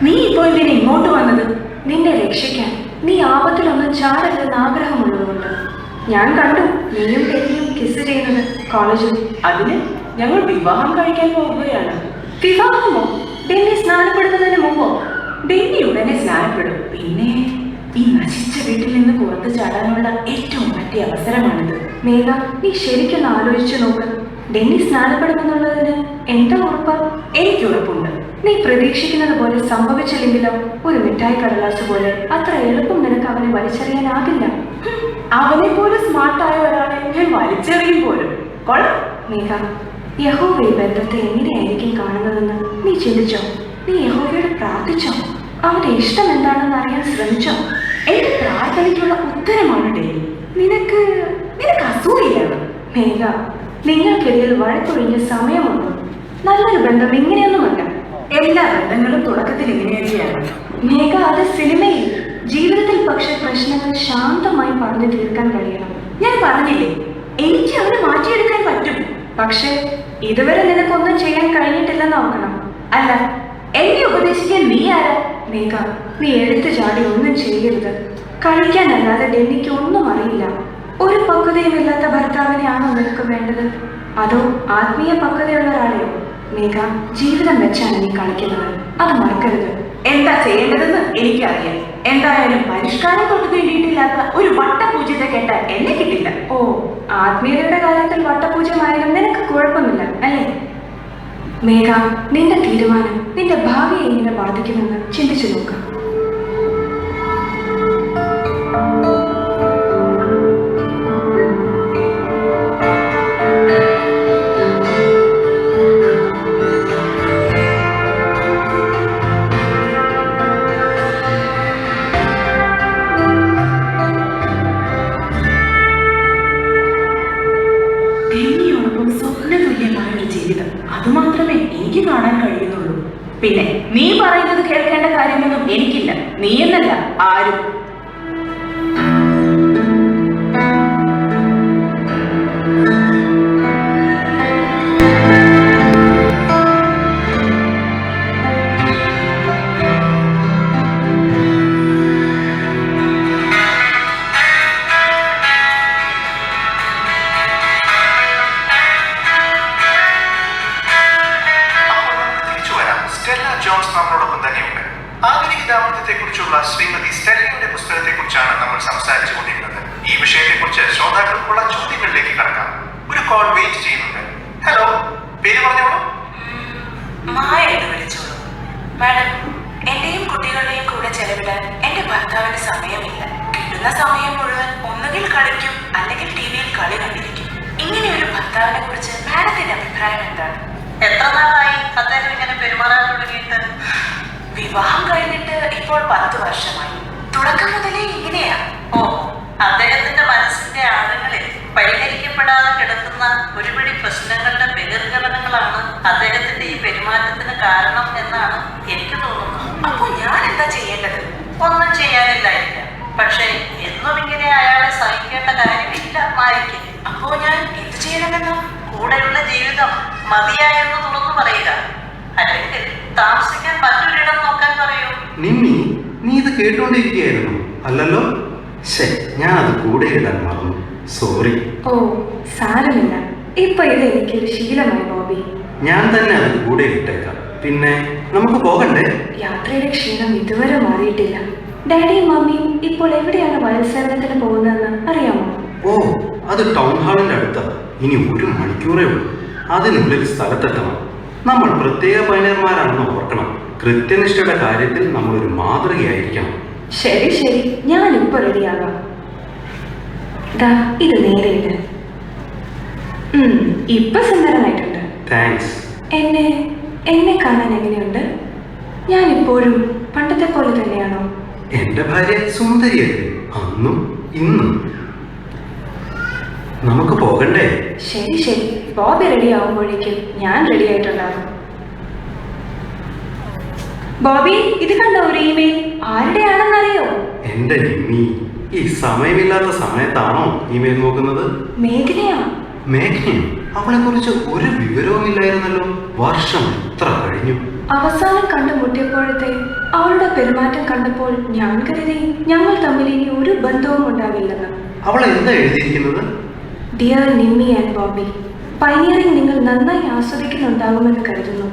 നീ ഇപ്പോൾ എന്തിനാ ഇങ്ങോട്ട് വന്നത്? നിന്നെ രക്ഷിക്കാൻ. നീ ആപത്തിലൊന്നും ചാടരുതെന്ന് ആഗ്രഹമുള്ളതുകൊണ്ട്. ഞാൻ കണ്ടു നീയും ഡെന്നിയും കിസ് ചെയ്യുന്നത് കോളേജിൽ. അതിന് ഞങ്ങൾ വിവാഹം കഴിക്കാൻ പോവുകയാണ്. വിവാഹമോ? ഡെന്നി സ്നാനപ്പെടുന്നതിന് മുമ്പോ? ഡെന്നി ഉടനെ സ്നാനപ്പെടും. പിന്നെ ഈ നശിച്ച വീട്ടിൽ നിന്ന് പുറത്തു ചാടാനുള്ള ഏറ്റവും പറ്റിയ അവസരമാണിത്. മേഘ, നീ ശരിക്കൊന്ന് ആലോചിച്ചു നോക്ക്. ഡെന്നി സ്നാനപ്പെടുമെന്നുള്ളതിന് എന്താ ഉറപ്പ്? എനിക്ക് ഉറപ്പുണ്ട്. നീ പ്രതീക്ഷിക്കുന്നത് പോലെ സംഭവിച്ചില്ലെങ്കിലോ ഒരു മിഠായി കടലാസ് പോലെ അത്ര എളുപ്പം നിനക്ക് അവനെ വലിച്ചെറിയാനാകില്ല. അവനെ പോലെ സ്മാർട്ടായ ഒരാളെ ഞാൻ വലിച്ചെറിയും പോലും. കൊള്ളാം. മേഘ, യഹോവ ഈ ബന്ധത്തെ എങ്ങനെയായിരിക്കും കാണുന്നതെന്ന് നീ ചിന്തിച്ചോ? നീ യഹോവയോട് പ്രാർത്ഥിച്ചോ? അവന്റെ ഇഷ്ടം എന്താണെന്ന് അറിയാൻ ശ്രമിച്ചോ? എന്റെ പ്രാർത്ഥനയ്ക്കുള്ള ഉത്തരമാണ് ഡെന്നി. നിനക്ക് അസൂയാണ്. മേഘ, നിങ്ങൾക്കിടയിൽ വഴക്കൊഴിഞ്ഞ സമയമുണ്ടോ? നല്ലൊരു ബന്ധം ഇങ്ങനെയൊന്നുമല്ല. എല്ലാ ബന്ധങ്ങളും തുടക്കത്തിൽ ഇങ്ങനെയൊക്കെയാണ്. മേഘ, അത് സിനിമയിൽ. ജീവിതത്തിൽ പക്ഷെ പ്രശ്നങ്ങൾ ശാന്തമായി പറഞ്ഞു തീർക്കാൻ കഴിയണം. ഞാൻ പറഞ്ഞില്ലേ, എനിക്ക് അവനെ മാറ്റിയെടുക്കാൻ പറ്റും. പക്ഷെ ഇതുവരെ നിനക്കൊന്നും ചെയ്യാൻ കഴിഞ്ഞിട്ടില്ലെന്ന് ഓർക്കണം. അല്ല, എന്നെ ഉപദേശിക്കാൻ നീ ആരാ? മേഘ, നീ എടുത്തു ചാടി ഒന്നും ചെയ്യരുത്. കഴിക്കാനല്ലാതെ ഡെന്നിക്ക് ഒന്നും അറിയില്ല. ഒരു പക്വതയുമില്ലാത്ത ഭർത്താവിനെയാണോ നിനക്ക് വേണ്ടത്? അതോ ആത്മീയ പക്വതയുള്ള ഒരാളെയോ? മേഘ, ജീവിതം വെച്ചാണ് നീ കളിക്കുന്നത്. അത് മറക്കരുത്. എന്താ ചെയ്യേണ്ടതെന്ന് എനിക്കറിയാം. എന്തായാലും പരിഷ്കാരം തൊട്ട് വേണ്ടിയിട്ടില്ലാത്ത ഒരു വട്ടപൂജ്യത്തെ കേട്ടാൽ എന്നെ കിട്ടില്ല. ഓ, ആത്മീയതയുടെ കാര്യത്തിൽ വട്ടപൂജ്യമായാലും നിനക്ക് കുഴപ്പമില്ല അല്ലേ? മേഘ, നിന്റെ തീരുമാനം നിന്റെ ഭാവിയെ എങ്ങനെ ബാധിക്കുമെന്ന് ചിന്തിച്ചു നോക്കാം. അതുമാത്രമേ എനിക്ക് കാണാൻ കഴിയുന്നുള്ളൂ. പിന്നെ നീ പറയുന്നത് കേൾക്കേണ്ട കാര്യമൊന്നും എനിക്കില്ല. നീ എന്നല്ല ആരും. കുറിച്ചുള്ള ശ്രീമതി സ്റ്റെല്ലയുടെ പുസ്തകത്തെ കുറിച്ചാണ് നമ്മൾ സംസാരിച്ചു കൊണ്ടിരുന്നത്. ഈ വിഷയത്തെ കുറിച്ച് ശ്രോതാക്കൾക്കുള്ള ചോദ്യങ്ങളിലേക്ക് കടക്കാം. ഒരു കോൾ വെയിറ്റ് ചെയ്യുന്നുണ്ട്. ഹലോ, പേര് പറഞ്ഞോളൂ. മായ എന്ന് വിളിച്ചോളൂ. മാഡം, എന്റെയും കുട്ടികളുടെയും കൂടെ ചെലവിടാൻ എന്റെ ഭർത്താവിന് സമയമില്ല. കിട്ടുന്ന സമയം മുഴുവൻ ഒന്നുകിൽ കളിക്കും അല്ലെങ്കിൽ ടിവിയിൽ കളി കണ്ടിരിക്കും. ഇങ്ങനെ ഒരു ഭർത്താവിനെ കുറിച്ച് മാഡത്തിന്റെ അഭിപ്രായം എന്താണ്? എത്ര നാളായി അദ്ദേഹം ഇങ്ങനെ പെരുമാറാൻ തുടങ്ങിയിട്ട്? വിവാഹം കഴിഞ്ഞിട്ട് ഇപ്പോൾ 10 വർഷമായി. തുടക്കം മുതലേ ഇങ്ങനെയാ. ഓ, അദ്ദേഹത്തിന്റെ മനസ്സിന്റെ ആഴങ്ങളിൽ പരിഹരിക്കപ്പെടാതെ കിടക്കുന്ന ഒരുപിടി പ്രശ്നങ്ങളുടെ ബഹിർഗമനങ്ങളാണ് അദ്ദേഹത്തിന്റെ ഈ പെരുമാറ്റത്തിന് കാരണം എന്നാണ് കൂടെയുള്ള ജീവിതം മതിയായെന്ന് തുറന്നു പറയുക. അല്ലെങ്കിൽ താമസിക്കാൻ മറ്റൊരിടം നോക്കാൻ പറയൂ. നിമ്മി, നീ ഇത് കേട്ടോണ്ടിരിക്കുകയായിരുന്നു അല്ലല്ലോ? ഞാൻ അത് കൂടെ ഇടാൻ മറന്നു. സോറി. ഓ സാരമില്ല, ഇപ്പൊ ഇത് എനിക്കൊരു ശീലമായി ബോബി. ഞാൻ തന്നെ അത് കൂടെ ഇട്ടേക്കാം. പിന്നെ നമുക്ക് പോകണ്ടേ? യാത്രയുടെ ക്ഷീണം ഇതുവരെ മാറിയിട്ടില്ല. ഡാഡിയും മമ്മിയും ഇപ്പോൾ എവിടെയാണ് വയൽസേവനത്തിന് പോകുന്നതെന്ന് അറിയാമോ? ഓ, അത് ടൗൺ ഹാളിന്റെ അടുത്താണ്. ഇനി 1 മണിക്കൂറേ ഉള്ളൂ. അതിനുള്ളിൽ സ്ഥലത്തെത്തണം. നമ്മൾ പ്രത്യേക പൈനർമാരാണെന്ന് ഓർക്കണം. കൃത്യനിഷ്ഠയുടെ കാര്യത്തിൽ നമ്മളൊരു മാതൃകയായിരിക്കണം. ശരി ശരി, ഞാനിപ്പോ റെഡിയാകാം. ഇത് നേരെയുണ്ട്. ഇപ്പൊ സുന്ദരനായിട്ടുണ്ട്. താങ്ക്സ്. എന്നെ കാണാൻ എങ്ങനെയുണ്ട്? ഞാൻ ഇപ്പോഴും പണ്ടത്തെ പോലെ തന്നെയാണോ? എന്റെ ഭാര്യ സുന്ദരിയല്ലേ, അന്നും ഇന്നും. നമുക്ക് പോകണ്ടേ? ശരി ശരി, ബോബി റെഡി ആവുമ്പോഴേക്കും ഞാൻ റെഡി ആയിട്ടുണ്ടാകും. ബോബി, ഇത് കണ്ടോ ഒരു ഇമെയിൽ? ആരുടെയാണെന്നറിയോ? എന്റെ നിമ്മി, ഈ സമയമില്ലാത്ത സമയത്താണോ ഇമെയിൽ നോക്കുന്നത്? മേഘനയാ. മേഘനയോ? അവളെ കുറിച്ച് ഒരു വിവരവുമില്ലായിരുന്നല്ലോ. വർഷം എത്ര കഴിഞ്ഞു. അവസാനം കണ്ടുമുട്ടിയപ്പോഴത്തെ അവളുടെ പെരുമാറ്റം കണ്ടപ്പോൾ ഞാൻ കരുതി ഞങ്ങൾ തമ്മിൽ ഇനി ഒരു ബന്ധവും ഉണ്ടാവില്ലെന്ന്. അവൾ എന്താ എഴുതിയിരിക്കുന്നത്? Dear Nimmi and Bobby, pioneering നിങ്ങൾ നന്നായി ആസ്വദിക്കുന്നുണ്ടാകുമെന്ന് കരുതുന്നു.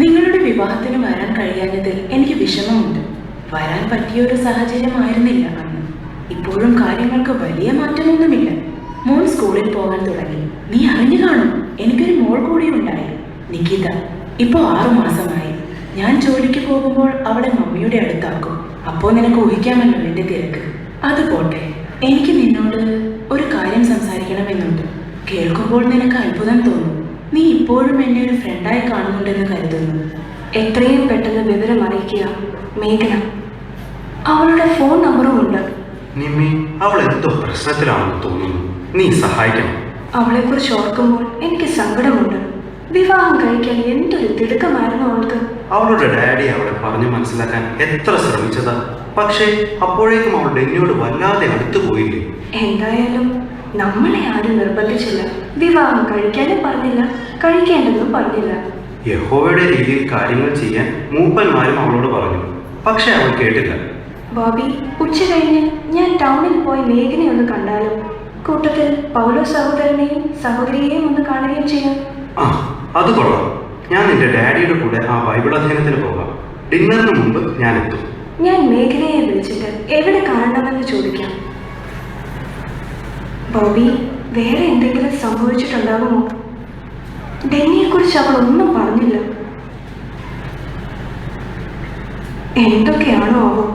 നിങ്ങളുടെ വിവാഹത്തിന് വരാൻ കഴിയാഞ്ഞതിൽ എനിക്ക് വിഷമമുണ്ട്. വരാൻ പറ്റിയൊരു സാഹചര്യമായിരുന്നില്ല അന്ന്. ഇപ്പോഴും കാര്യങ്ങൾക്ക് വലിയ മാറ്റമൊന്നുമില്ല. മോൾ സ്കൂളിൽ പോകാൻ തുടങ്ങി. നീ അറിഞ്ഞു കാണും, എനിക്കൊരു മോൾ കൂടി ഉണ്ടായി, നികിത. ഇപ്പോൾ 6 മാസമായി. ഞാൻ ജോലിക്ക് പോകുമ്പോൾ അവളെ മമ്മിയുടെ അടുത്താക്കും. അപ്പോൾ നിനക്ക് ഊഹിക്കാമല്ലോ എന്റെ തിരക്ക്. അത് പോട്ടെ, എനിക്ക് നിന്നോട് ഒരു കാര്യം സംസാരിക്കണമെന്നുണ്ട്. കേൾക്കുമ്പോൾ നിനക്ക് അത്ഭുതം തോന്നും. നീ ഇപ്പോഴും എന്നെ ഒരു ഫ്രണ്ടായി കാണുന്നുണ്ടെന്ന് കരുതുന്നു. എത്രയും പെട്ടെന്ന് വിവരം അറിയിക്കുക മേഘന. അവളുടെ ഫോൺ നമ്പറും ഉണ്ട്. നിമ്മി, അവൾ എന്തോ പ്രശ്നത്തിലാണെന്ന് തോന്നുന്നു. നീ സഹായിക്കണം. അവളെ കുറിച്ച് ഓർക്കുമ്പോൾ എനിക്ക് സങ്കടമുണ്ട്. വിവാഹം കഴിക്കാൻ എന്തൊരു തിടുക്കമായിരുന്നു അവൾക്ക്. അവളുടെ ഡാഡി അവളെ പറഞ്ഞു മനസ്സിലാക്കാൻ എത്ര ശ്രമിച്ചതാ. പക്ഷേ അപ്പോഴേക്കും അവൾ ഡെന്നിയോട് വല്ലാതെ അടുത്തു പോയില്ലേ. എന്തായാലും നമ്മളെ ആരും നിർബന്ധിച്ചില്ല. വിവാഹം കഴിക്കാനും പറഞ്ഞില്ല, കഴിക്കേണ്ടെന്നും പറഞ്ഞില്ല. യഹോവയുടെ രീതിയിൽ കാര്യങ്ങൾ ചെയ്യാൻ മൂപ്പന്മാരും അവളോട് പറഞ്ഞു. പക്ഷെ അവൾ കേട്ടില്ല. ബോബി, ഉച്ച കഴിഞ്ഞ് ഞാൻ ടൗണിൽ പോയി മേഘനെ ഒന്ന് കണ്ടാലും കൂട്ടത്തിൽ പൗലോ സഹോദരനെയും സഹോദരിയെയും ഒന്ന് കാണുകയും ചെയ്യാം. ആ, അത് കൊള്ളാം. ഞാൻ നിന്റെ ഡാഡിയുടെ കൂടെ ആ ബൈബിൾ അധ്യയനത്തിന് പോകാം. ഡിന്നറിന് മുമ്പ് ഞാൻ എത്തും. ഞാൻ മേഘനയെ വിളിച്ചിട്ട് എവിടെ കാണണമെന്ന് ചോദിക്കാം. ബോബി, വേറെ എന്തെങ്കിലും സംഭവിച്ചിട്ടുണ്ടാകുമോ? ഡെന്നിയെ കുറിച്ച് അവൾ ഒന്നും പറഞ്ഞില്ല. എന്തൊക്കെയാണോ ആവോ?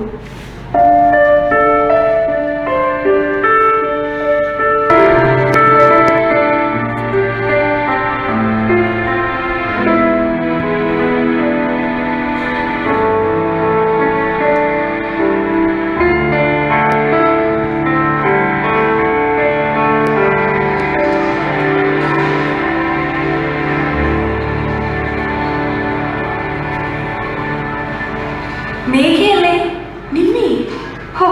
മേഘയല്ലേ? നിമ്മി? ഹോ,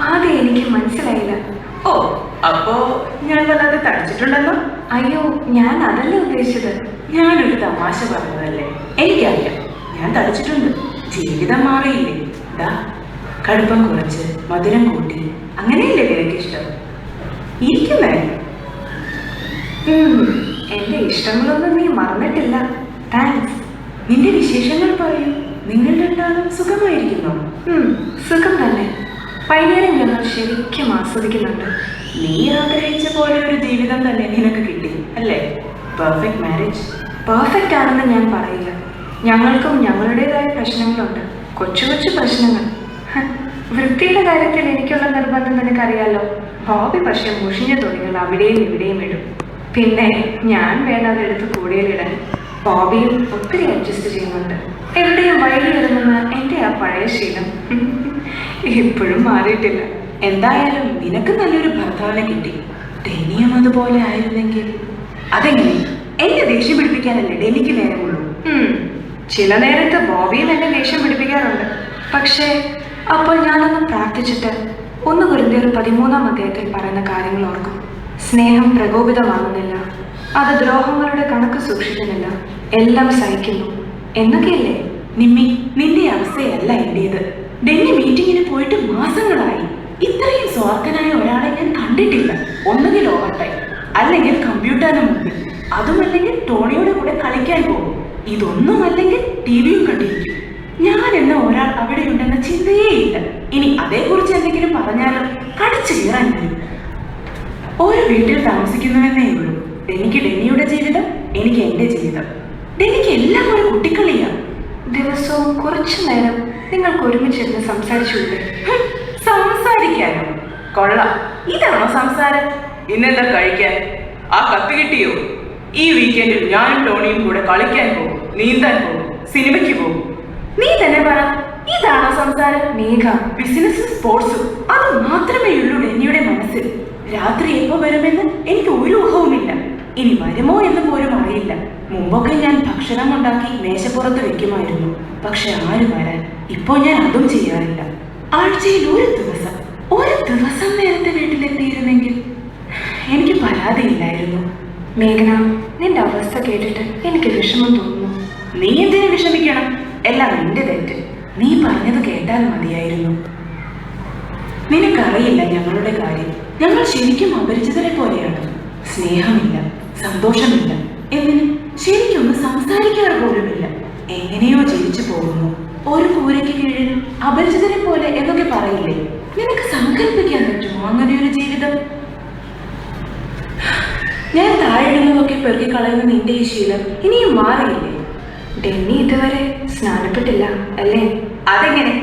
ആകെ എനിക്ക് മനസ്സിലായില്ല. ഓ, അപ്പോ ഞാൻ വല്ലാതെ തടിച്ചിട്ടുണ്ടല്ലോ. അയ്യോ, ഞാൻ അതല്ല ഉദ്ദേശിച്ചത്. ഞാനൊരു തമാശ പറഞ്ഞതല്ലേ. എനിക്കറിയാം ഞാൻ തടിച്ചിട്ടുണ്ട്. ജീവിതം മാറിയില്ലേ? ദാ, കടുപ്പം കുറച്ച് മധുരം കൂട്ടി, അങ്ങനെയല്ലേ നിനക്കിഷ്ടം? ഇരിക്കുന്നേ. എന്റെ ഇഷ്ടങ്ങളൊന്നും നീ മറന്നിട്ടില്ല. താങ്ക്സ്. നിന്റെ വിശേഷങ്ങൾ പറയൂ. നിങ്ങൾ രണ്ടാളും സുഖമായിരിക്കുന്നു? സുഖം തന്നെ. പൈനീറിംഗ് ഞങ്ങൾ ശരിക്കും ആസ്വദിക്കുന്നുണ്ട്. നീ ആഗ്രഹിച്ച പോലെ ഒരു ജീവിതം തന്നെ നിനക്ക് കിട്ടി അല്ലേ? Perfect marriage. പെർഫെക്റ്റ് ആണെന്ന് ഞാൻ പറയില്ല. ഞങ്ങൾക്കും ഞങ്ങളുടേതായ പ്രശ്നങ്ങളുണ്ട്, കൊച്ചു കൊച്ചു പ്രശ്നങ്ങൾ. വൃത്തിയുടെ കാര്യത്തിൽ എനിക്കുള്ള നിർബന്ധം നിനക്കറിയാലോ. ബോബി പക്ഷെ മുഷിഞ്ഞ തുണികൾ അവിടെയും ഇവിടെയും ഇടും. പിന്നെ ഞാൻ വേണം അതെടുത്ത് കൂടിയിലിടാൻ. ബോബിയും ഒത്തിരി അഡ്ജസ്റ്റ് ചെയ്യുന്നുണ്ട്. എവിടെയും വൈകി ഇറങ്ങുന്ന എൻ്റെ ആ പഴയ ശീലം ഇപ്പോഴും മാറിയിട്ടില്ല. എന്തായാലും നിനക്ക് നല്ലൊരു ഭർത്താവിനെ കിട്ടി. ഡെന്നിയും അതുപോലെ ആയിരുന്നെങ്കിൽ. അതെങ്ങനെ? എന്നെ ദേഷ്യം പിടിപ്പിക്കാനല്ലേ ഡെന്നിക്ക് നേരമുള്ളൂ. ചില നേരത്ത് ബോബിയും എന്നെ ദേഷ്യം പിടിപ്പിക്കാറുണ്ട്. പക്ഷേ അപ്പോൾ ഞാനൊന്ന് പ്രാർത്ഥിച്ചിട്ട് 1 കൊരിന്ത്യർ 13-ാം അധ്യായത്തിൽ പറയുന്ന കാര്യങ്ങൾ ഓർക്കും. സ്നേഹം പ്രകോപിതമാകുന്നില്ല, അത് ദ്രോഹങ്ങളുടെ കണക്ക് സൂക്ഷിക്കുന്നില്ല, എല്ലാം സഹിക്കുന്നു എന്നൊക്കെയല്ലേ? നിമ്മി, നിന്റെ അവസ്ഥയല്ല എന്റേത്. ഡെന്നി മീറ്റിങ്ങിന് പോയിട്ട് മാസങ്ങളായി. ഇത്രയും സ്വാർത്ഥനായ ഒരാളെ ഞാൻ കണ്ടിട്ടില്ല. ഒന്നുകിൽ ഓവർ ടൈം, അല്ലെങ്കിൽ കമ്പ്യൂട്ടറിന് മുമ്പിൽ, അതുമല്ലെങ്കിൽ ടോണിയുടെ കൂടെ കളിക്കാൻ പോകും. ഇതൊന്നും അല്ലെങ്കിൽ ടിവിയും കണ്ടിരിക്കും. ഞാൻ എന്ന ഒരാൾ അവിടെ ഉണ്ടെന്ന ചിന്തയേ ഇല്ല. ഇനി അതേക്കുറിച്ച് എന്തെങ്കിലും പറഞ്ഞാലും കടിച്ചു കീറാൻ വരും. ഒരു വീട്ടിൽ താമസിക്കുന്നുവെന്നേ ഉള്ളൂ. എനിക്ക് ഡെന്നിയുടെ ജീവിതം, എനിക്ക് എന്റെ ജീവിതം. ഡെന്നിക്ക് എല്ലാം ഒരു കുട്ടിക്കളിയാണ്. ദിവസവും കുറച്ചു നേരം നിങ്ങൾക്ക് ഒരുമിച്ചിരുന്ന് സംസാരിച്ചുകൂടെ? സംസാരിക്കാനോ? കൊള്ളാം, ഇതാണോ സംസാരം? ഇന്നെന്താ കഴിക്കാൻ? ആ കത്ത് കിട്ടിയോ? ഈ വീക്കെൻഡിൽ ഞാനും ടോണിയും കൂടെ കളിക്കാൻ പോകും, നീന്താൻ പോകും, സിനിമയ്ക്ക് പോകും. നീ തന്നെ പറ, ഇതാണോ സംസാരം? മേഘ, ബിസിനസ്സും സ്പോർട്സും അത് മാത്രമേ ഉള്ളൂ ഡെന്നിയുടെ മനസ്സിൽ. രാത്രി എപ്പോ വരുമെന്ന് എനിക്ക് ഒരു ഊഹവുമില്ല. ഇനി വരുമോ എന്ന് പോലും അറിയില്ല. മുമ്പൊക്കെ ഞാൻ ഭക്ഷണം ഉണ്ടാക്കി മേശപ്പുറത്ത് വെക്കുമായിരുന്നു. പക്ഷെ ആര് വരാൻ? ഇപ്പോൾ ഞാൻ അതും ചെയ്യാറില്ല. ആഴ്ചയിൽ ഒരു ദിവസം നേരത്തെ വീട്ടിലെത്തിയിരുന്നെങ്കിൽ എനിക്ക് പരാതിയില്ലായിരുന്നു. മേഘന, നിന്റെ അവസ്ഥ കേട്ടിട്ട് എനിക്ക് വിഷമം തോന്നുന്നു. നീ എന്തിനു വിഷമിക്കണം? എല്ലാം എന്റെ തെറ്റ്. നീ പറഞ്ഞത് കേട്ടാൽ മതിയായിരുന്നു. നിനക്കറിയില്ല ഞങ്ങളുടെ കാര്യം. ഞങ്ങൾ ശരിക്കും അപരിചിതരെ പോലെയാണ്. സ്നേഹമില്ല, സന്തോഷമില്ല, എന്തിന് ശരിക്കൊന്ന് സംസാരിക്കാറ് പോലുമില്ല. എങ്ങനെയോ ജീവിച്ചു പോകുന്നു. ഒരു കൂരയ്ക്ക് കീഴിൽ അപരിചിതരെ പോലെ എന്നൊക്കെ പറയില്ലേ? നിനക്ക് സങ്കല്പിക്കാൻ പറ്റുമോ അങ്ങനെയൊരു ജീവിതം? ഞാൻ താഴെടുന്നതൊക്കെ പെറുക്കി കളയുന്ന നിന്റെ ഈ ശീലം ഇനിയും മാറിയില്ലേ? ഡെന്നി ഇതുവരെ സ്നാനപ്പെട്ടില്ല അല്ലേ? അതെങ്ങനെ?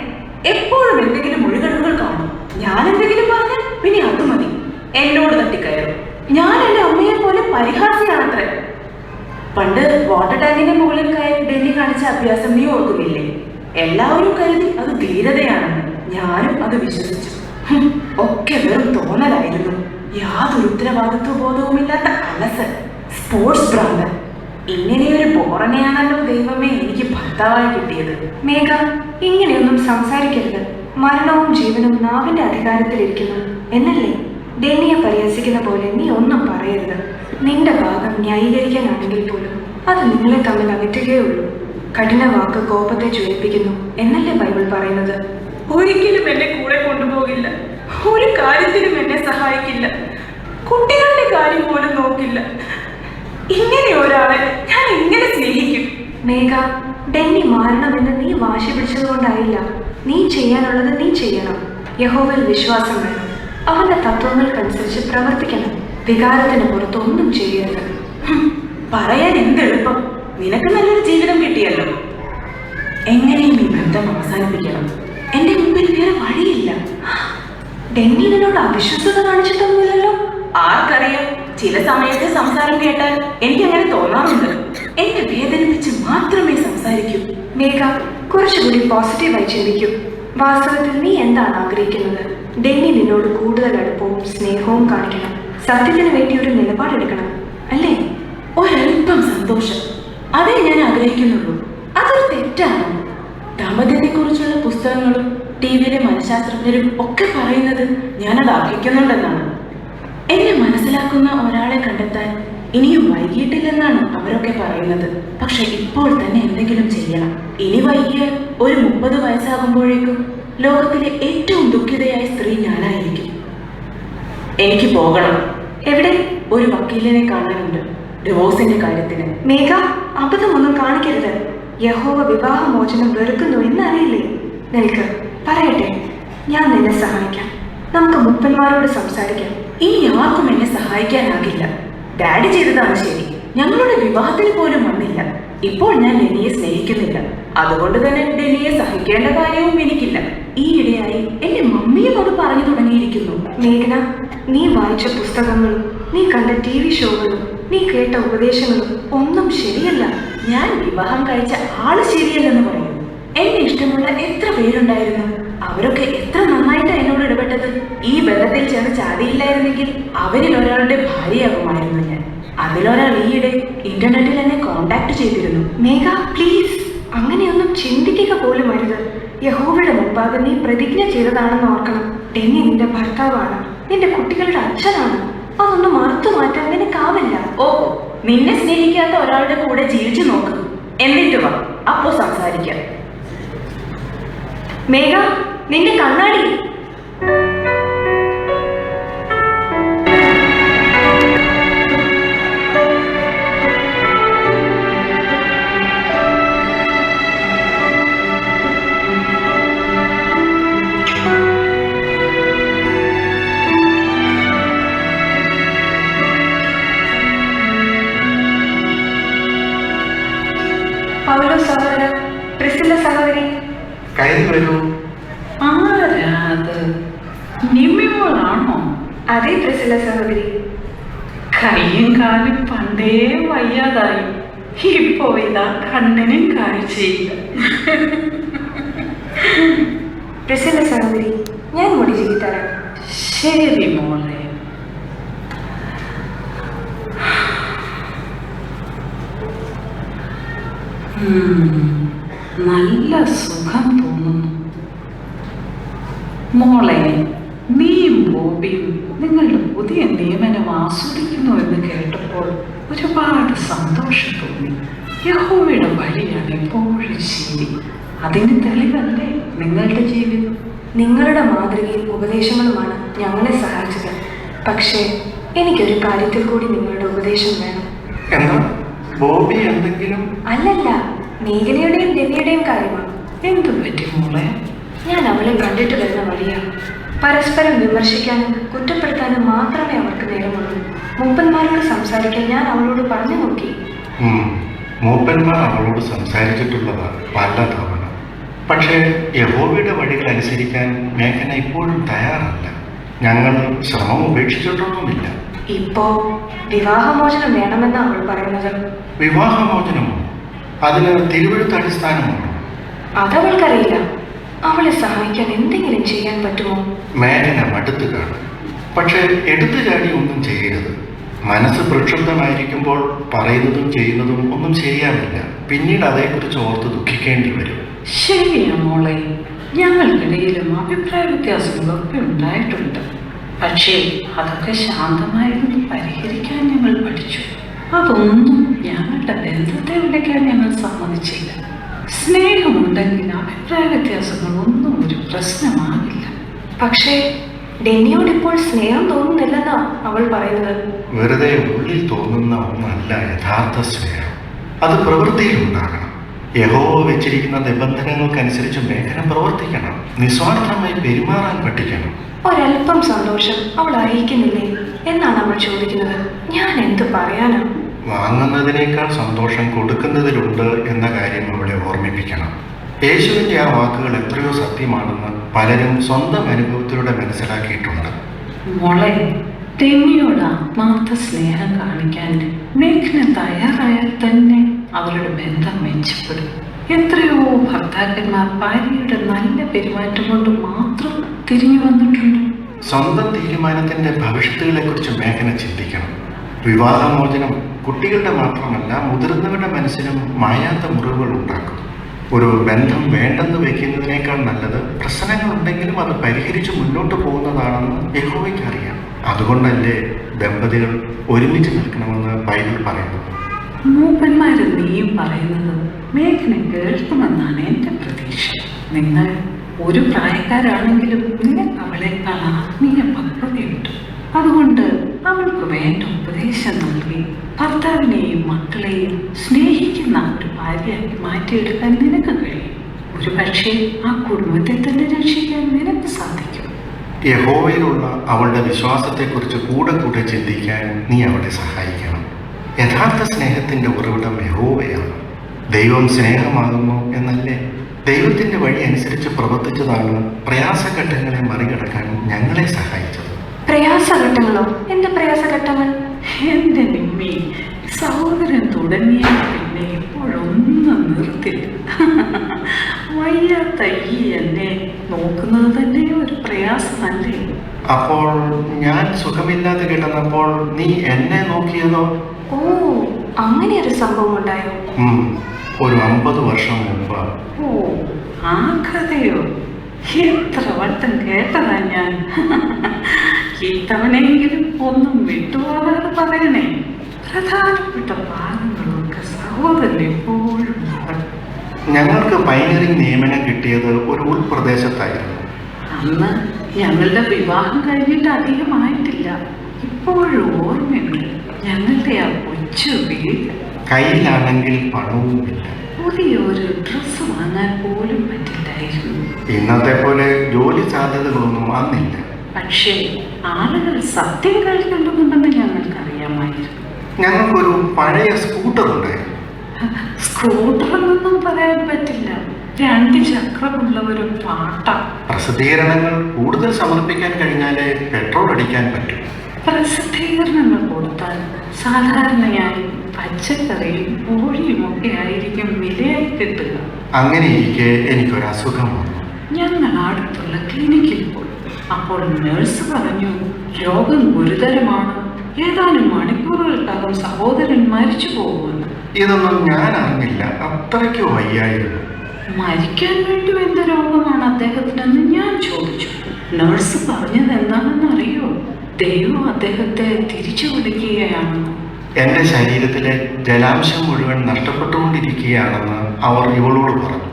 എപ്പോഴും എന്തെങ്കിലും ഒഴികഴിവുകൾ കാണും. ഞാൻ എന്തെങ്കിലും പറഞ്ഞാൽ പിന്നെ അത് മതി, എന്നോട് തട്ടിക്കയറും. ഞാൻ എന്റെ അമ്മയെ പോലെ പരിഹാസിയാണത്രേ. പണ്ട് വാട്ടർ ടാങ്കിന്റെ മുകളിൽ കയറി ഡെന്നി കാണിച്ച അഭ്യാസം നീ ഓർക്കുന്നില്ലേ? എല്ലാവരും കരുതി അത് ധീരതയാണെന്ന്. ഞാനും അത് വിശ്വസിച്ചു. ഒക്കെ വെറും തോന്നലായിരുന്നു. യാതൊരു ഉത്തരവാദിത്വ ബോധവുമില്ലാത്ത അലസൻ, സ്പോർട്സ് ഭ്രാന്തൻ. ഇങ്ങനെയൊരു ബോറനെയാണല്ലോ ദൈവമേ എനിക്ക് ഭർത്താവായി കിട്ടിയത്. മേഘ, ഇങ്ങനെയൊന്നും സംസാരിക്കരുത്. മരണവും ജീവനും നാവിന്റെ അധികാരത്തിലിരിക്കുന്നു എന്നല്ലേ? ഡെന്നിയെ പരിഹസിക്കുന്ന പോലെ നീ ഒന്നും പറയരുത്. നിന്റെ ഭാഗം ന്യായീകരിക്കാനാണെങ്കിൽ പോലും അത് നിങ്ങളെ തമ്മിൽ അകറ്റുകയുള്ളൂ. കഠിന വാക്ക് കോപത്തെ ജ്വലിപ്പിക്കുന്നു എന്നല്ലേ ബൈബിൾ പറയുന്നത്? ഒരിക്കലും എന്നെ കൂടെ കൊണ്ടുപോകില്ല. ഒരു കാര്യത്തിനും എന്നെ സഹായിക്കില്ല. കുട്ടികളുടെ കാര്യം പോലും നോക്കില്ല. ഇങ്ങനെ ഒരാളെ ഞാൻ എങ്ങനെ സ്നേഹിക്കും? മേഘ, ഡെന്നി മാറണമെന്ന് നീ വാശി പിടിച്ചതുകൊണ്ടായില്ല. നീ ചെയ്യാനുള്ളത് നീ ചെയ്യണം. യഹോവയിൽ വിശ്വാസം വേണം. അവന്റെ തത്വങ്ങൾക്കനുസരിച്ച് പ്രവർത്തിക്കണം. വികാരത്തിന് പുറത്തൊന്നും ചെയ്യരുത്. പറയാൻ എന്തെളുപ്പം. നിനക്ക് നല്ലൊരു ജീവിതം കിട്ടിയല്ലോ. എങ്ങനെയും ഈ ബന്ധം അവസാനിപ്പിക്കണം. എന്റെ മുമ്പിൽ വേറെ വഴിയില്ല. ഡെന്നി നിന്നോട് അവിശ്വസത കാണിച്ചിട്ടൊന്നുമില്ലല്ലോ. ആർക്കറിയാം, ചില സമയത്തെ സംസാരം കേട്ടാൽ എനിക്ക് അങ്ങനെ തോന്നാറുണ്ട്. എന്നെ വേദനിപ്പിച്ച് മാത്രമേ സംസാരിക്കൂ. മേഘ, കുറച്ചുകൂടി പോസിറ്റീവായി ചിന്തിക്കൂ. വാസ്തവത്തിൽ നീ എന്താണ് ആഗ്രഹിക്കുന്നത്? ഡെന്നി നിന്നോട് കൂടുതൽ അടുപ്പവും സ്നേഹവും കാണിക്കണം. സത്യത്തിന് വേണ്ടി ഒരു നിലപാടെടുക്കണം അല്ലേ? ഒരൽപ്പം സന്തോഷം, അതേ ഞാൻ ആഗ്രഹിക്കുന്നുള്ളൂ. അതൊരു തെറ്റാണോ? ദാമ്പത്യത്തെ കുറിച്ചുള്ള പുസ്തകങ്ങളും ടിവിയിലെ മനഃശാസ്ത്രജ്ഞരും ഒക്കെ പറയുന്നത് ഞാനത് ആഗ്രഹിക്കുന്നുണ്ടെന്നാണ്. എന്നെ മനസ്സിലാക്കുന്ന ഒരാളെ കണ്ടെത്താൻ ഇനിയും വൈകിട്ടില്ലെന്നാണ് അവരൊക്കെ പറയുന്നത്. പക്ഷെ ഇപ്പോൾ തന്നെ എന്തെങ്കിലും ചെയ്യണം. ഇനി വൈകിയാൽ ഒരു 30 വയസ്സാകുമ്പോഴേക്കും ലോകത്തിലെ ഏറ്റവും ദുഃഖിതയായ സ്ത്രീ ഞാനായിരിക്കും. എനിക്ക് പോകണം. എവിടെ? ഒരു വക്കീലിനെ കാണാനുണ്ട് ഡിവോഴ്സിന്റെ കാര്യത്തിന്. മേഘ, അബദ്ധമൊന്നും കാണിക്കരുത്. യഹോവ വിവാഹമോചനം വെറുക്കുന്നു എന്നറിയില്ലേ? നിൽക്ക്, പറയട്ടെ, ഞാൻ നിന്നെ സഹായിക്കാം. നമുക്ക് മുപ്പന്മാരോട് സംസാരിക്കാം. ഇനി ആർക്കും എന്നെ സഹായിക്കാനാകില്ല. ഡാഡി ചെയ്തതാണ് ശരി. ഞങ്ങളുടെ വിവാഹത്തിന് പോലും വന്നില്ല. ഇപ്പോൾ ഞാൻ ഡെന്നിയെ സ്നേഹിക്കുന്നില്ല. അതുകൊണ്ട് തന്നെ ഡെന്നിയെ സഹിക്കേണ്ട കാര്യവും എനിക്കില്ല. ഈയിടെയായി എന്റെ മമ്മിയും അത് പറഞ്ഞു തുടങ്ങിയിരിക്കുന്നു. മേഘന, നീ വായിച്ച പുസ്തകങ്ങളും നീ കണ്ട TV ഷോകളും നീ കേട്ട ഉപദേശങ്ങളും ഒന്നും ശരിയല്ല. ഞാൻ വിവാഹം കഴിച്ച ആള് ശരിയല്ലെന്ന് പറയും. എന്നെ ഇഷ്ടമുള്ള എത്ര പേരുണ്ടായിരുന്നു. അവരൊക്കെ എത്ര നന്നായിട്ട് എന്നോട് ഇടപെട്ടത്. ഈ ബന്ധത്തിൽ ചെന്ന് ചാടിയില്ലായിരുന്നെങ്കിൽ അവരിൽ ഒരാളുടെ ഭാര്യയാകുമായിരുന്നു ഞാൻ. അതിലൊരാൾ ഈയിടെ ഇന്റർനെറ്റിൽ എന്നെ കോണ്ടാക്ട് ചെയ്തിരുന്നു. മേഘ, പ്ലീസ്, അങ്ങനെയൊന്നും ചിന്തിക്കുക പോലും അരുത്. യഹോവയുടെ മുമ്പാകെ നീ പ്രതിജ്ഞ ചെയ്തതാണെന്ന് ഓർക്കണം. ഡെന്നി നിന്റെ ഭർത്താവാണ്, നിന്റെ കുട്ടികളുടെ അച്ഛനാണ്. അതൊന്നും മറുത്തു മാറ്റാൻ നിനക്കാവില്ല. ഓ, നിന്നെ സ്നേഹിക്കാത്ത ഒരാളുടെ കൂടെ ജീവിച്ചു നോക്ക്, എന്നിട്ട് വാ, അപ്പോ സംസാരിക്കാം. മേഘ, നിന്റെ കണ്ണാടി. പൗലോ സഹോദര, പ്രിസില്ല സഹോദരി, കയറി വരൂ. ആരാത്? നിമ്മിമോളാണോ? അതേ പ്രിസില്ല സഹോദരി. കയ്യും കാലും പണ്ടേ വയ്യാതായി, ഇപ്പോ ഇതാ കണ്ണിനും കാഴ്ചയില്ല. പ്രിസില്ല സഹോദരി, ഞാൻ മുടി ചെയ്തു തരാം. ശരി മോളെ. നല്ല സുഖം തോന്നുന്നു മോളെ. നീയും ബോബിയും നിങ്ങളുടെ പുതിയ നിയമനം ആസ്വദിക്കുന്നു എന്ന് കേട്ടപ്പോൾ ഒരുപാട് സന്തോഷം തോന്നി. യഹോവയുടെ വഴിയാണ് എപ്പോഴും ശരി. അതിന് തെളിവല്ലേ നിങ്ങളുടെ ജീവിതം? നിങ്ങളുടെ മാതൃകയും ഉപദേശങ്ങളുമാണ് ഞങ്ങളെ സഹായിച്ചത്. പക്ഷേ എനിക്കൊരു കാര്യത്തിൽ കൂടി നിങ്ങളുടെ ഉപദേശം വേണം. എന്താ ബോബി എന്തെങ്കിലും? അല്ലല്ല, മേഘനയുടെയും ഡെന്നിയുടെയും കാര്യമാണ്. എന്തു പറ്റി മോളെ? ഞാൻ അവളെ കണ്ടിട്ട് വരുന്ന വഴിയാണ്. പരസ്പരം വിമർശിക്കാനും കുറ്റപ്പെടുത്താനും മാത്രമേ അവർക്ക് നേരമുള്ളൂ. മൂപ്പന്മാരോട് സംസാരിക്കാൻ ഞാൻ അവളോട് പറഞ്ഞു നോക്കി. മൂപ്പന്മാർ അവളോട് സംസാരിച്ചിട്ടുള്ളതാണ് പല തവണ. പക്ഷേ യഹോവയുടെ വഴികൾ അനുസരിക്കാൻ മേഘന ഇപ്പോഴും തയ്യാറല്ല. ഞങ്ങൾ ശ്രമം ഉപേക്ഷിച്ചിട്ടൊന്നുമില്ല. ഇപ്പോ വിവാഹമോചനം വേണമെന്ന് അവൾ പറയുന്നത്. വിവാഹമോചനമോ? അതിന് തിരുവഴുത്ത് അടിസ്ഥാനമുണ്ടോ? അതവൾക്കറിയില്ല. അവളെ സഹായിക്കാൻ എന്തെങ്കിലും ചെയ്യാൻ പറ്റുമോ? മേഘന മടുത്തു കാണും. പക്ഷേ എടുത്തു ചാടി ഒന്നും ചെയ്യരുത്. മനസ്സ് പ്രക്ഷുബ്ധമായിരിക്കുമ്പോൾ പറയുന്നതും ചെയ്യുന്നതും ഒന്നും ശരിയാവില്ല. പിന്നീട് അതേക്കുറിച്ച് ഓർത്ത് ദുഃഖിക്കേണ്ടി വരും. ശരിയാ മോളെ, ഞങ്ങൾക്കിടയിലും അഭിപ്രായ വ്യത്യാസങ്ങളൊക്കെ ഉണ്ടായിട്ടുണ്ട്. പക്ഷേ അതൊക്കെ ശാന്തമായിരുന്നു പരിഹരിക്കാൻ ഞങ്ങൾ പഠിച്ചു. അതൊന്നും ഞങ്ങളുടെ ബന്ധത്തെ വിളിക്കാൻ ഞങ്ങൾ സമ്മതിച്ചില്ല. സ്നേഹമുണ്ടെങ്കിൽ അഭിപ്രായ വ്യത്യാസങ്ങളൊന്നും ഒരു പ്രശ്നമാകില്ല. പക്ഷേ ഡെന്നിയോട് ഇപ്പോൾ സ്നേഹം തോന്നുന്നില്ലെന്നാ അവൾ പറയുന്നത്. വെറുതെ ഉള്ളിൽ തോന്നുന്ന ഒന്നല്ല യഥാർത്ഥ സ്നേഹം. അത് പ്രവൃത്തിയിലുണ്ടാകണം. യഹോവ വെച്ചിരിക്കുന്ന നിബന്ധനകൾക്കനുസരിച്ച് മേഘന പ്രവർത്തിക്കണം. നിസ്വാർത്ഥമായി പെരുമാറാൻ പഠിക്കണം. ഒരല്പം സന്തോഷം അവൾ അറിയിക്കുന്നില്ലേ എന്നാണ് അവൾ ചോദിക്കുന്നത്. ഞാൻ എന്ത് പറയാനാ? വാങ്ങുന്നതിനേക്കാൾ സന്തോഷം കൊടുക്കുന്നതിലുണ്ട് എന്ന കാര്യം അവളെ ഓർമ്മിപ്പിക്കണം. യേശുവിൻ്റെ ആ വാക്കുകൾ എത്രയോ സത്യമാണെന്ന് പലരും സ്വന്തം അനുഭവത്തിലൂടെ മനസ്സിലാക്കിയിട്ടുണ്ട്. മോളെ, തെന്നിയോട് ആത്മാർത്ഥ സ്നേഹം കാണിക്കാൻ മേഘന തയ്യാറായാൽ തന്നെ അവരുടെ ബന്ധം മെച്ചപ്പെടും. എത്രയോ ഭർത്താക്കന്മാർ ഭാര്യയുടെ നല്ല പെരുമാറ്റം കൊണ്ട് മാത്രം തിരിഞ്ഞു വന്നിട്ടുണ്ട്. സ്വന്തം തീരുമാനത്തിന്റെ ഭവിഷ്യത്തുകളെ കുറിച്ച് മേഘന ചിന്തിക്കണം. വിവാഹമോചനം കുട്ടികളുടെ മാത്രമല്ല മുതിർന്നവരുടെ മനസ്സിനും മായാത്ത മുറിവുകൾ ഉണ്ടാക്കും. ഒരു ബന്ധം വേണ്ടെന്ന് വെക്കുന്നതിനേക്കാൾ നല്ലത് പ്രശ്നങ്ങളുണ്ടെങ്കിലും അത് പരിഹരിച്ച് മുന്നോട്ട് പോകുന്നതാണെന്ന് യഹോവയ്ക്ക് അറിയാം. അതുകൊണ്ടല്ലേ ദമ്പതികൾ ഒരുമിച്ച് നിൽക്കണമെന്ന് ബൈബിൾ പറയുന്നത്. മൂപ്പന്മാര് നീയും പറയുന്നത് മേഘന കേൾക്കുമെന്നാണ് എൻ്റെ പ്രതീക്ഷ. നിങ്ങൾ ഒരു പ്രായക്കാരാണെങ്കിലും നിനക്ക് അവളെക്കാൾ ആത്മീയ പക്വതയുണ്ട്. അതുകൊണ്ട് അവൾക്ക് വേണ്ട ഉപദേശം നൽകി ഭർത്താവിനെയും മക്കളെയും സ്നേഹിക്കുന്ന ഒരു ഭാര്യയാക്കി മാറ്റിയെടുക്കാൻ നിനക്ക് കഴിയും. ഒരു പക്ഷേ ആ കുടുംബത്തെ തന്നെ രക്ഷിക്കാൻ നിനക്ക് സാധിക്കും. യഹോവയിലുള്ള അവളുടെ വിശ്വാസത്തെക്കുറിച്ച് കൂടെ കൂടെ ചിന്തിക്കാൻ നീ അവളെ സഹായിക്കണം. യഥാർത്ഥ സ്നേഹത്തിന്റെ ഉറവിടം യഹോവയാണ്. ദൈവം സ്നേഹമാകുന്നു എന്നല്ലേ? ദൈവത്തിന്റെ വഴി അനുസരിച്ച് പ്രവർത്തിച്ചതാണ് പ്രയാസഘട്ടങ്ങളെ മറികടക്കാൻ ഞങ്ങളെ സഹായിച്ചത്. പ്രയാസഘട്ടങ്ങളോ? എന്ത് പ്രയാസഘട്ടങ്ങൾ? എന്റെ നിമ്മി, സഹോദരൻ തുടങ്ങിയ പിന്നെ ഇപ്പോഴൊന്നും നിർത്തില്ല. വയ്യാത്ത ഈ എന്നെ നോക്കുന്നത് തന്നെ ഒരു പ്രയാസമല്ലേ? അപ്പോൾ ഞാൻ സുഖമില്ലാതെ കിടന്നപ്പോൾ നീ എന്നെ നോക്കിയതോ? ഓ, അങ്ങനെ ഒരു സംഭവം ഉണ്ടായോ? ഒരു 50 വർഷം മുമ്പ്. ഓ, ആ കഥയോ? എത്ര വട്ടം കേട്ടതാ ഞാൻ. ഈ തവണയെങ്കിലും ഒന്നും വിട്ടുപോകാതെ പറയണേ. പ്രധാനപ്പെട്ട ഭാഗങ്ങളൊക്കെ സഹോദരൻ എപ്പോഴും മറക്കും. ഞങ്ങൾക്ക് പൈനറിംഗ് നിയമനം കിട്ടിയത് ഒരു ഉൾപ്രദേശത്തായിരുന്നു. അന്ന് ഞങ്ങളുടെ വിവാഹം കഴിഞ്ഞിട്ട് അധികമായിട്ടില്ല. ഇപ്പോഴും ഓർമ്മയുണ്ട് ഞങ്ങളുടെ ആ കൊച്ചു വീട്. കയ്യിലാണെങ്കിൽ പണവുമില്ല. പുതിയ ഒരു ഡ്രസ്സ് വാങ്ങാൻ പോലും പറ്റില്ലായിരുന്നു. ഇന്നത്തെ പോലെ ജോലി സാധ്യതകളൊന്നും അന്നില്ല. പക്ഷേ ആളുകൾ സത്യം കേൾക്കുന്നുണ്ടെന്ന് ഞങ്ങൾക്കറിയാമായിരുന്നു. ഞങ്ങൾക്കൊരു പഴയ സ്കൂട്ടർ ഉണ്ടായിരുന്നു. സ്കൂട്ടർ എന്നൊന്നും പറയാൻ പറ്റില്ല. 2 ചക്രമുള്ള ഒരു പാട്ട. പ്രസിദ്ധീകരണങ്ങൾ കൂടുതൽ സമർപ്പിക്കാൻ കഴിഞ്ഞാലേ പെട്രോൾ അടിക്കാൻ പറ്റും. പ്രസിദ്ധീകരണങ്ങൾ കൊടുത്താൽ സാധാരണയായി പച്ചക്കറിയും കോഴിയും ഒക്കെ ആയിരിക്കും വിലയായി കിട്ടുക. അങ്ങനെ ഇരിക്കെ എനിക്കൊരു അസുഖം വന്നു. ഞങ്ങൾ അടുത്തുള്ള ക്ലിനിക്കിൽ പോയി. അപ്പോൾ നഴ്സ് പറഞ്ഞു രോഗം ഗുരുതരമാണ്, ഏതാനും മണിക്കൂറുകൾക്കകം സഹോദരൻ മരിച്ചു പോകുമെന്ന്. ഇതൊന്നും ഞാൻ അറിഞ്ഞില്ല. അത്രയ്ക്ക് വയ്യായിരുന്നു. മരിക്കാൻ വേണ്ടി എന്ത് രോഗമാണ് അദ്ദേഹത്തിനെന്ന് ഞാൻ ചോദിച്ചു. നഴ്സ് പറഞ്ഞത് എന്താണെന്ന് അറിയോ? ദൈവം അദ്ദേഹത്തെ തിരിച്ചു വിളിക്കുകയാണെന്ന്. എന്റെ ശരീരത്തിലെ ജലാംശം മുഴുവൻ നഷ്ടപ്പെട്ടുകൊണ്ടിരിക്കുകയാണെന്ന് അവർ ഇവളോട് പറഞ്ഞു.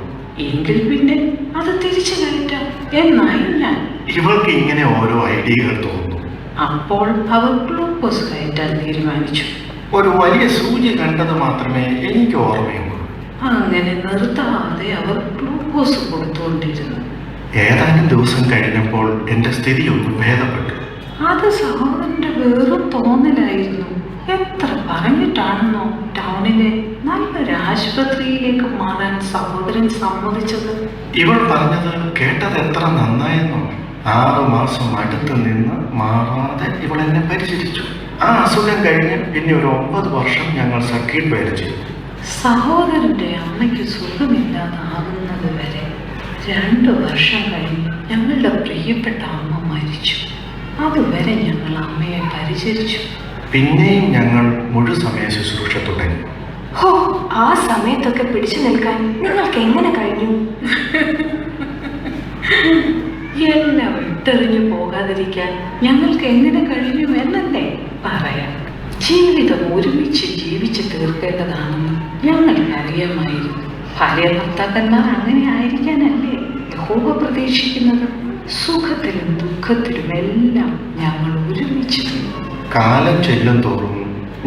എങ്കിൽ പിന്നെ അത് തിരിച്ചു കയറ്റാം എന്നായി ഞാൻ. ഇവൾക്ക് ഇങ്ങനെ ഓരോ ഐഡിയകൾ തോന്നുന്നു. അപ്പോൾ അവർ ഗ്ലൂക്കോസ് കയറ്റാൻ തീരുമാനിച്ചു. ഒരു വലിയ സൂചി കണ്ടത് മാത്രമേ എനിക്ക് ഓർമ്മയുള്ളൂ. അങ്ങനെ നിർത്താതെ അവർ ഗ്ലൂക്കോസ് കൊടുത്തുകൊണ്ടിരുന്നു. ഏതാനും ദിവസം കഴിഞ്ഞപ്പോൾ എന്റെ സ്ഥിതി ഒന്ന് ഭേദപ്പെട്ടു. അത് സഹോദരന്റെ വേറും തോന്നലായിരുന്നു. എത്ര പറഞ്ഞിട്ടാണെന്നോ ടൗണിലെ നല്ലൊരു ആശുപത്രിയിലേക്ക് മാറാൻ സഹോദരൻ സമ്മതിച്ചത്. ഇവൾ പറഞ്ഞത് കേട്ടത് എത്ര നന്നായെന്നോ. 6 മാസം അടുത്ത് നിന്ന് മാറാതെ ഇവൾ എന്നെ പരിചരിച്ചു. ആ അസുഖം കഴിഞ്ഞ് പിന്നെ ഒരു 9 വർഷം ഞങ്ങൾ സർക്യൂട്ട് വേല ചെയ്തു. സഹോദരന്റെ അമ്മയ്ക്ക് സുഖമില്ലാതാകുന്നത് വരെ 2 വർഷം കഴിഞ്ഞ് ഞങ്ങളുടെ പ്രിയപ്പെട്ട അമ്മ മരിച്ചു. അതുവരെ ഞങ്ങൾ അമ്മയെ പരിചരിച്ചു. പിന്നെയും ഞങ്ങൾ മുഴുസമയ ശുശ്രൂഷ തുടങ്ങി. ഹോ, ആ സമയത്തൊക്കെ പിടിച്ചു നിൽക്കാൻ നിങ്ങൾക്ക് എങ്ങനെ കഴിഞ്ഞു? എല്ലാം ഇട്ടെറിഞ്ഞു പോകാതിരിക്കാൻ ഞങ്ങൾക്ക് എങ്ങനെ കഴിഞ്ഞു എന്നല്ലേ പറയാം. ജീവിതം ഒരുമിച്ച് ജീവിച്ച് തീർക്കേണ്ടതാണെന്ന് ഞങ്ങൾക്കറിയാമായിരുന്നു. ഭാര്യ ഭർത്താക്കന്മാർ അങ്ങനെ ആയിരിക്കാനല്ലേ യഹോവ പ്രതീക്ഷിക്കുന്നത്. സുഖത്തിലും ദുഃഖത്തിലും എല്ലാം ഞങ്ങൾ ഒരുമിച്ച് നിന്നു. കാലം ചെല്ലും തോറും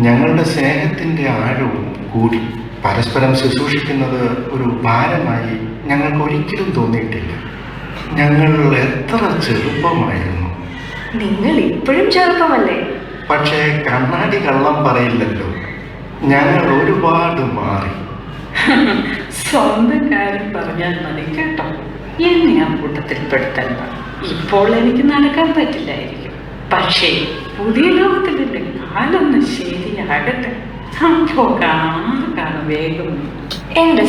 ഞങ്ങളുടെ സ്നേഹത്തിന്റെ ആഴവും കൂടി. പരസ്പരം ശുശ്രൂഷിക്കുന്നത് ഒരു ഭാരമായി ഞങ്ങൾക്ക് ഒരിക്കലും തോന്നിയിട്ടില്ല. ഞങ്ങൾ എത്ര ചെറുപ്പമായിരുന്നു. നിങ്ങൾ ഇപ്പോഴും ചെറുപ്പമല്ലേ? പക്ഷേ കണ്ണാടി കള്ളം പറയില്ലല്ലോ. ഞങ്ങൾ ഒരുപാട് മാറി. സ്വന്തം കാര്യം പറഞ്ഞാൽ മതി കേട്ടോ. എന്നെ ആ കൂട്ടത്തിൽ പെടുത്തണ്ട. ഇപ്പോൾ എനിക്ക് നടക്കാൻ പറ്റില്ലായിരിക്കും. പക്ഷേ പുതിയ ലോകത്തിലെ കാലൊന്ന് ശരിയാകട്ടെ. അപ്പോ കാണാൻ വേഗം. എന്റെ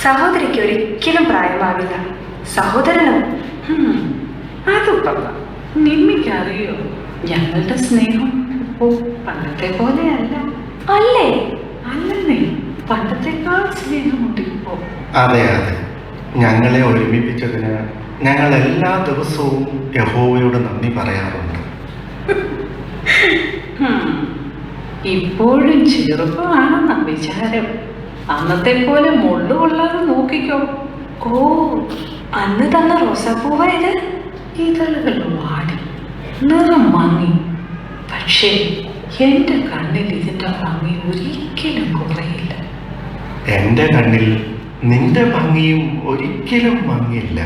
സഹോദരിക്ക് ഒരിക്കലും പ്രായമാവില്ല. സഹോദരനും അത് കൊള്ളാം. നിമ്മിക്കറിയോ, ഞങ്ങളുടെ സ്നേഹം ഇപ്പോ പണ്ടത്തെ പോലെയല്ല. അല്ലേ? അല്ലെന്നേ, പണ്ടത്തെക്കാൾ സ്നേഹമുണ്ട് ഇപ്പോ. അതെ അതെ, ഞങ്ങളെ ഒരുമിപ്പിച്ചതിന് ഞങ്ങൾ എല്ലാ ദിവസവും യഹോവയോട് നന്ദി പറയാറുണ്ട്. ഇപ്പോഴും ചെറുപ്പമാണെന്ന വിചാരം. അന്നത്തെ പോലെ മുള്ളുകൊള്ളാതെ നോക്കിക്കോ. ഓ, അന്ന് തന്ന റോസാപ്പൂവ ഇത്? ഇതളുകൾ വാടി, നിറം മങ്ങി. പക്ഷേ എന്റെ കണ്ണിൽ ഇതിന്റെ ഭംഗി ഒരിക്കലും കുറയില്ല. എന്റെ കണ്ണിൽ നിന്റെ ഭംഗിയും ഒരിക്കലും മങ്ങില്ല.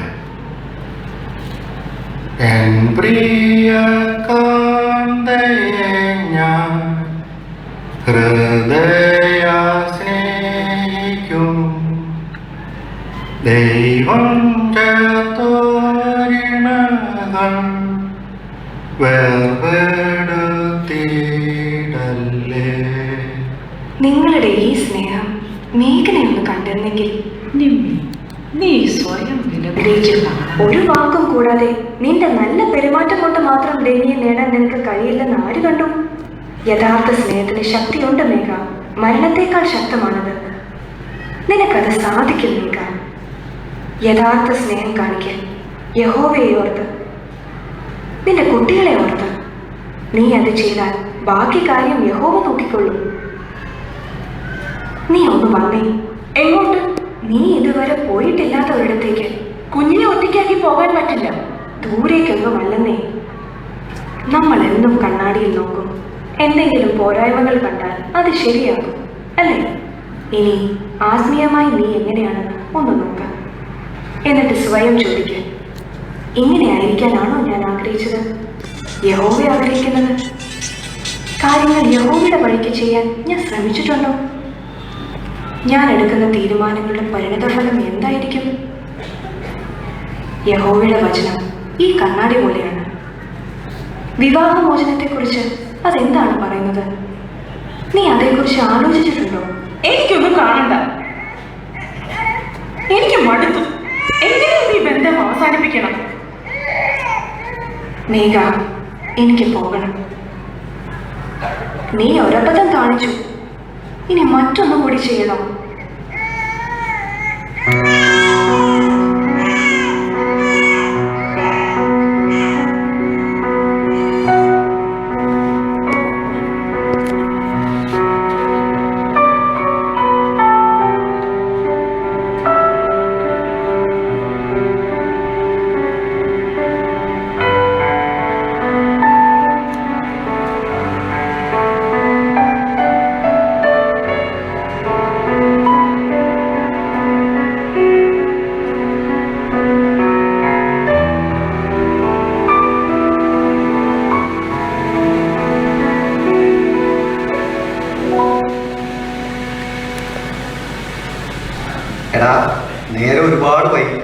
എൻ പ്രിയ കാന്തയെ ഞാൻ ഹൃദയ സ്നേഹിക്കും. ദൈവം തോരിണകൾ വേർപെടുത്തിയിടല്ലേ. നിങ്ങളുടെ ഈ സ്നേഹം മേഘനയൊന്ന് കണ്ടിരുന്നെങ്കിൽ. നീ സ്വയം വിലപിടിച്ച് ഒരു വാക്കും കൂടാതെ നിന്റെ നല്ല പെരുമാറ്റം കൊണ്ട് മാത്രം ദേവിയെ നേടാൻ നിനക്ക് കഴിയില്ലെന്ന് ആര് കണ്ടു? യഥാർത്ഥ സ്നേഹത്തിന് ശക്തിയുണ്ട് മേഘ. മരണത്തേക്കാൾ ശക്തമാണത്. നിനക്കത് സാധിക്കും മേഘ. യഥാർത്ഥ സ്നേഹം കാണിക്കാൻ യഹോവയെ ഓർത്ത്, നിന്റെ കുട്ടികളെ ഓർത്ത്, നീ അത് ചെയ്താൽ ബാക്കി കാര്യം യഹോവ നോക്കിക്കൊള്ളും. നീ ഒന്ന് വന്നേ. എങ്ങോട്ട്? നീ ഇതുവരെ പോയിട്ടില്ലാത്ത ഒരിടത്തേക്ക്. കുഞ്ഞിനെ ഒറ്റയ്ക്കാക്കി പോകാൻ പറ്റില്ല. ദൂരേക്കൊന്നും അല്ലെന്നേ. നമ്മൾ എന്നും കണ്ണാടിയിൽ നോക്കും. എന്തെങ്കിലും പോരായ്മകൾ കണ്ടാൽ അത് ശരിയാകും, അല്ലേ? ഇനി ആത്മീയമായി നീ എങ്ങനെയാണെന്ന് ഒന്ന് നോക്കാം. എന്നിട്ട് സ്വയം ചോദിക്കുക, ഇങ്ങനെ ആയിരിക്കാനാണോ ഞാൻ ആഗ്രഹിച്ചത്? യഹോവ ആഗ്രഹിക്കുന്നത്? കാര്യങ്ങൾ യഹോവയുടെ വഴിക്ക് ചെയ്യാൻ ഞാൻ ശ്രമിച്ചിട്ടുണ്ടോ? ഞാൻ എടുക്കുന്ന തീരുമാനങ്ങളുടെ പരിണതഫലം എന്തായിരിക്കും? യഹോവയുടെ വചനം ഈ കണ്ണാടി പോലെയാണ്. വിവാഹമോചനത്തെക്കുറിച്ച് അതെന്താണ് പറയുന്നത്? നീ അതേക്കുറിച്ച് ആലോചിച്ചിട്ടുണ്ടോ? എനിക്കൊന്നും കാണണ്ട. എനിക്ക് മടുത്തു. എങ്ങനെയും ഈ ബന്ധം അവസാനിപ്പിക്കണം. മേഘ, എനിക്ക് പോകണം. നീ ഒരബദ്ധം കാണിച്ചു. ഇനി മറ്റൊന്നും കൂടി ചെയ്യണം. എടാ, നേരെ ഒരുപാട് വൈകി.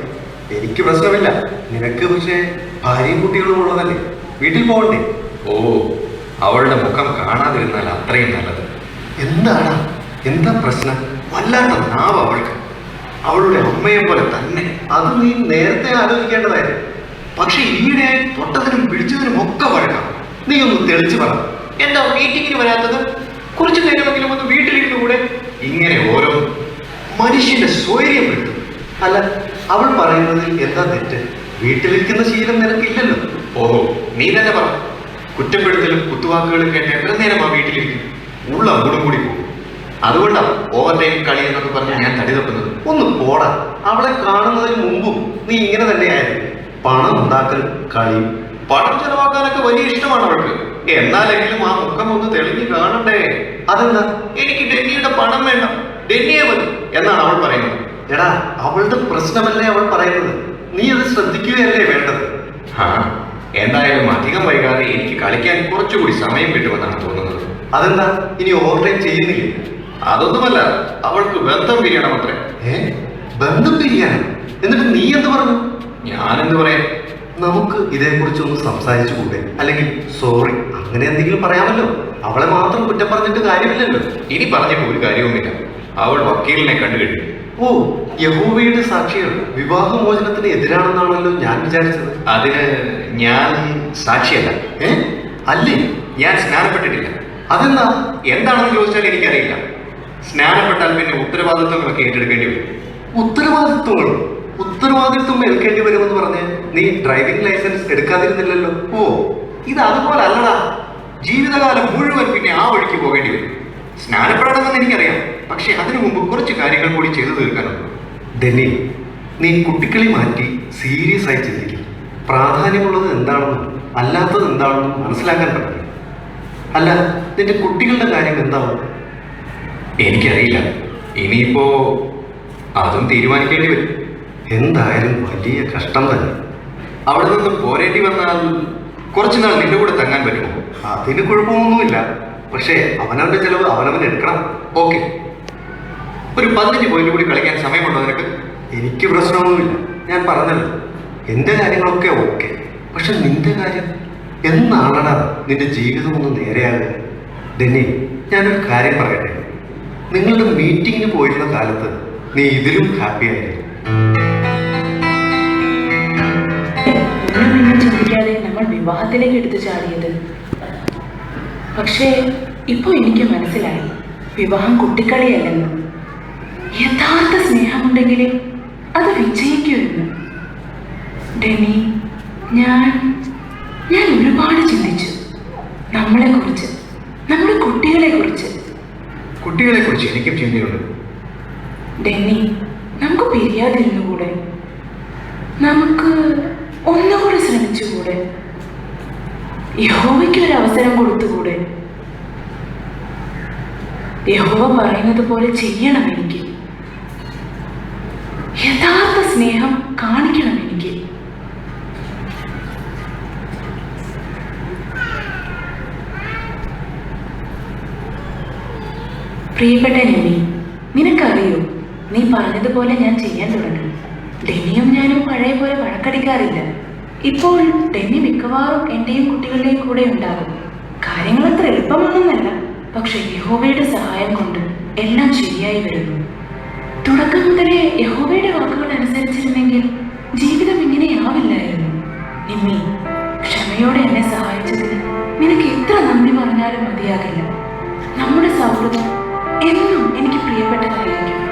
എനിക്ക് പ്രശ്നമില്ല, നിനക്ക് പക്ഷേ ഭാര്യയും കുട്ടികളും ഉള്ളതല്ലേ, വീട്ടിൽ പോകണ്ടേ? ഓ, അവളുടെ മുഖം കാണാതിരുന്നാൽ അത്രയും നല്ലത്. എന്താടാ, എന്താ പ്രശ്നം? വല്ലാത്ത നാവ് അവൾക്ക്. അവളുടെ അമ്മയെ പോലെ തന്നെ. അത് നീ നേരത്തെ ആലോചിക്കേണ്ടതായിരുന്നു. പക്ഷെ ഈയിടെയായി തൊട്ടതിനും പിടിച്ചതിനും ഒക്കെ വഴക്കാം. നീ ഒന്ന് തെളിച്ചു പറ. എന്താ മീറ്റിങ്ങിന് വരാത്തത്? കുറച്ചു നേരമെങ്കിലും ഒന്ന് വീട്ടിലിരുന്നു കൂടെ? ഇങ്ങനെ ഓരോ മനുഷ്യന്റെ സ്വൈര്യം വിട്ടു. അല്ല, അവൾ പറയുന്നതിൽ എന്താ തെറ്റ്? വീട്ടിലിരിക്കുന്ന ശീലം നിനക്കില്ലല്ലോ. ഓഹോ, നീ തന്നെ പറ. കുറ്റപ്പെടുത്തലും കുത്തുവാക്കുകളും കേട്ട് എത്ര നേരം ആ വീട്ടിലിരിക്കും? ഉള്ള മൂടും കൂടി പോകും. അതുകൊണ്ടാണ് ഓവർ ടൈം കളി എന്നൊക്കെ പറഞ്ഞ് ഞാൻ തടി തപ്പുന്നത്. ഒന്ന് പോടാ. അവളെ കാണുന്നതിന് മുമ്പും നീ ഇങ്ങനെ തന്നെയായിരുന്നു. പണം ഉണ്ടാക്കൽ, കളി. പണം ചെലവാക്കാനൊക്കെ വലിയ ഇഷ്ടമാണ് അവൾക്ക്. എന്നാലെങ്കിലും ആ മുഖം ഒന്ന് തെളിഞ്ഞ് കാണണ്ടേ? അതെന്താ? എനിക്ക് ഡെന്നിയുടെ പണം വേണ്ട, ഡെന്നിയെ മതി എന്നാണ് അവൾ പറയുന്നത്. എടാ, അവളുടെ പ്രശ്നമല്ലേ അവൾ പറയുന്നത്. നീ അത് ശ്രദ്ധിക്കുകയല്ലേ വേണ്ടത്. ആ, എന്തായാലും അധികം വൈകാതെ എനിക്ക് കളിക്കാൻ കുറച്ചുകൂടി സമയം കിട്ടുമെന്നാണ് തോന്നുന്നത്. അതെന്താ, ഇനി ഓവർ ടൈം ചെയ്യുന്നില്ലേ? അതൊന്നുമല്ല, അവൾക്ക് ബന്ധം പിരിയണം അത്രേ. ബന്ധം പിരിയാനോ? എന്നിട്ട് നീ എന്ത് പറഞ്ഞു? ഞാനെന്ത് പറയാം? നമുക്ക് ഇതേക്കുറിച്ച് ഒന്ന് സംസാരിച്ചു കൂടെ? അല്ലെങ്കിൽ സോറി അങ്ങനെ എന്തെങ്കിലും പറയാമല്ലോ. അവളെ മാത്രം കുറ്റം പറഞ്ഞിട്ട് കാര്യമില്ലല്ലോ. ഇനി പറഞ്ഞിട്ട് ഒരു കാര്യവുമില്ല. അവൾ വക്കീലിനെ കണ്ടുകഴിഞ്ഞു. ഓ, യഹോവയുടെ സാക്ഷികൾ വിവാഹമോചനത്തിന് എതിരാണെന്നാണല്ലോ ഞാൻ വിചാരിച്ചത്. അതിന് ഞാൻ സാക്ഷിയല്ല. അല്ലേ? ഞാൻ സ്നാനപ്പെട്ടിട്ടില്ല. അതെന്താ? എന്താണെന്ന് ചോദിച്ചാൽ എനിക്കറിയില്ല. സ്നാനപ്പെട്ടാൽ പിന്നെ ഉത്തരവാദിത്വങ്ങളൊക്കെ ഏറ്റെടുക്കേണ്ടി വരും. ഉത്തരവാദിത്വങ്ങൾ? ഉത്തരവാദിത്വം ഏൽക്കേണ്ടി വരുമെന്ന് പറഞ്ഞ് നീ ഡ്രൈവിംഗ് ലൈസൻസ് എടുക്കാതിരുന്നില്ലല്ലോ. ഓ, ഇത് അതുപോലെ അല്ലടാ. ജീവിതകാലം മുഴുവൻ പിന്നെ ആ വഴിക്ക് പോകേണ്ടി വരും. സ്നാനപ്പെടണമെന്ന് എനിക്കറിയാം, പക്ഷെ അതിനു മുമ്പ് കുറച്ച് കാര്യങ്ങൾ കൂടി ചെയ്തു തീർക്കാനുണ്ട്. ഡെന്നി, നീ കുട്ടിക്കളി മാറ്റി സീരിയസ് ആയി ചിന്തിക്കും. പ്രാധാന്യമുള്ളത് എന്താണെന്നും അല്ലാത്തത് എന്താണെന്നും മനസ്സിലാക്കാൻ പറ്റില്ല. അല്ല, നിന്റെ കുട്ടികളുടെ കാര്യം എന്താവും? എനിക്കറിയില്ല. ഇനിയിപ്പോ അതും തീരുമാനിക്കേണ്ടി വരും. എന്തായാലും വലിയ കഷ്ടം തന്നെ. അവിടെ നിന്നും പോരേണ്ടി വന്നാൽ കുറച്ചുനാൾ നിന്റെ കൂടെ തങ്ങാൻ പറ്റുമോ? അതിന് കുഴപ്പമൊന്നുമില്ല. പക്ഷേ അവനവന്റെ ചെലവ് അവനവൻ എടുക്കണം. ഓക്കെ, ഒരു 15 പോയിന്റ് കൂടി കളിക്കാൻ സമയമുണ്ടോ നിനക്ക്? എനിക്ക് പ്രശ്നമൊന്നുമില്ല. ഞാൻ പറഞ്ഞല്ലോ, എന്റെ കാര്യങ്ങളൊക്കെ ഓക്കെ. പക്ഷെ നിന്റെ കാര്യം എന്നാണടാ നിന്റെ ജീവിതം ഒന്ന് നേരെയാകുക? ഡെന്നി, ഞാനൊരു കാര്യം പറയട്ടെ. നിങ്ങളുടെ മീറ്റിങ്ങിന് പോയിരുന്ന കാലത്ത് നീ ഇതിലും ഹാപ്പി ആയിരുന്നു. ചിന്തിക്കാതെ നമ്മൾ വിവാഹത്തിലേക്ക് എടുത്തു ചാടിയത്. പക്ഷേ ഇപ്പൊ എനിക്ക് മനസ്സിലായി, വിവാഹം കുട്ടിക്കളിയല്ലെന്ന്. യഥാർത്ഥ സ്നേഹമുണ്ടെങ്കിലേ അത് വിജയിക്കുമെന്ന്. ഡെന്നി, ഞാൻ ഒരുപാട് ചിന്തിച്ചു. നമ്മളെക്കുറിച്ച്, നമ്മുടെ കുട്ടികളെക്കുറിച്ച്. കുട്ടികളെ കുറിച്ച് എനിക്കും ചിന്തയുണ്ട്. ഡെന്നി, നമുക്ക് പിരിയാതിരുന്നുകൂടെ? നമുക്ക് ഒന്നുകൂടെ ശ്രമിച്ചുകൂടെ? യഹോവയ്ക്ക് ഒരു അവസരം കൊടുത്തുകൂടെ? യഹോവ പറയുന്നത് പോലെ ചെയ്യണം എനിക്ക്. യഥാർത്ഥ സ്നേഹം കാണിക്കണം എനിക്ക്. പ്രിയപ്പെട്ട നിമ്മി, നിനക്കറിയോ, നീ പറഞ്ഞതുപോലെ ഞാൻ ചെയ്യാൻ തുടങ്ങി. ഡെന്നിയും ഞാനും പഴയ പോലെ വഴക്കടിക്കാറില്ല. ഇപ്പോൾ ഡെന്നി മിക്കവാറും എന്റെയും കുട്ടികളുടെയും കൂടെ ഉണ്ടാകും. കാര്യങ്ങൾ അത്ര എളുപ്പമാണെന്നല്ല, പക്ഷെ യഹോവയുടെ സഹായം കൊണ്ട് എല്ലാം ശരിയായി വരുന്നു. തുടക്കം മുതലേ യഹോവയുടെ വാക്കുകൾ അനുസരിച്ചിരുന്നെങ്കിൽ ജീവിതം ഇങ്ങനെയാവില്ലായിരുന്നു. നിമ്മി, ക്ഷമയോടെ എന്നെ സഹായിച്ചതിന് നിനക്ക് എത്ര നന്ദി പറഞ്ഞാലും മതിയാകില്ല. നമ്മുടെ സൗഹൃദം എന്നും എനിക്ക് പ്രിയപ്പെട്ടതായിരിക്കും.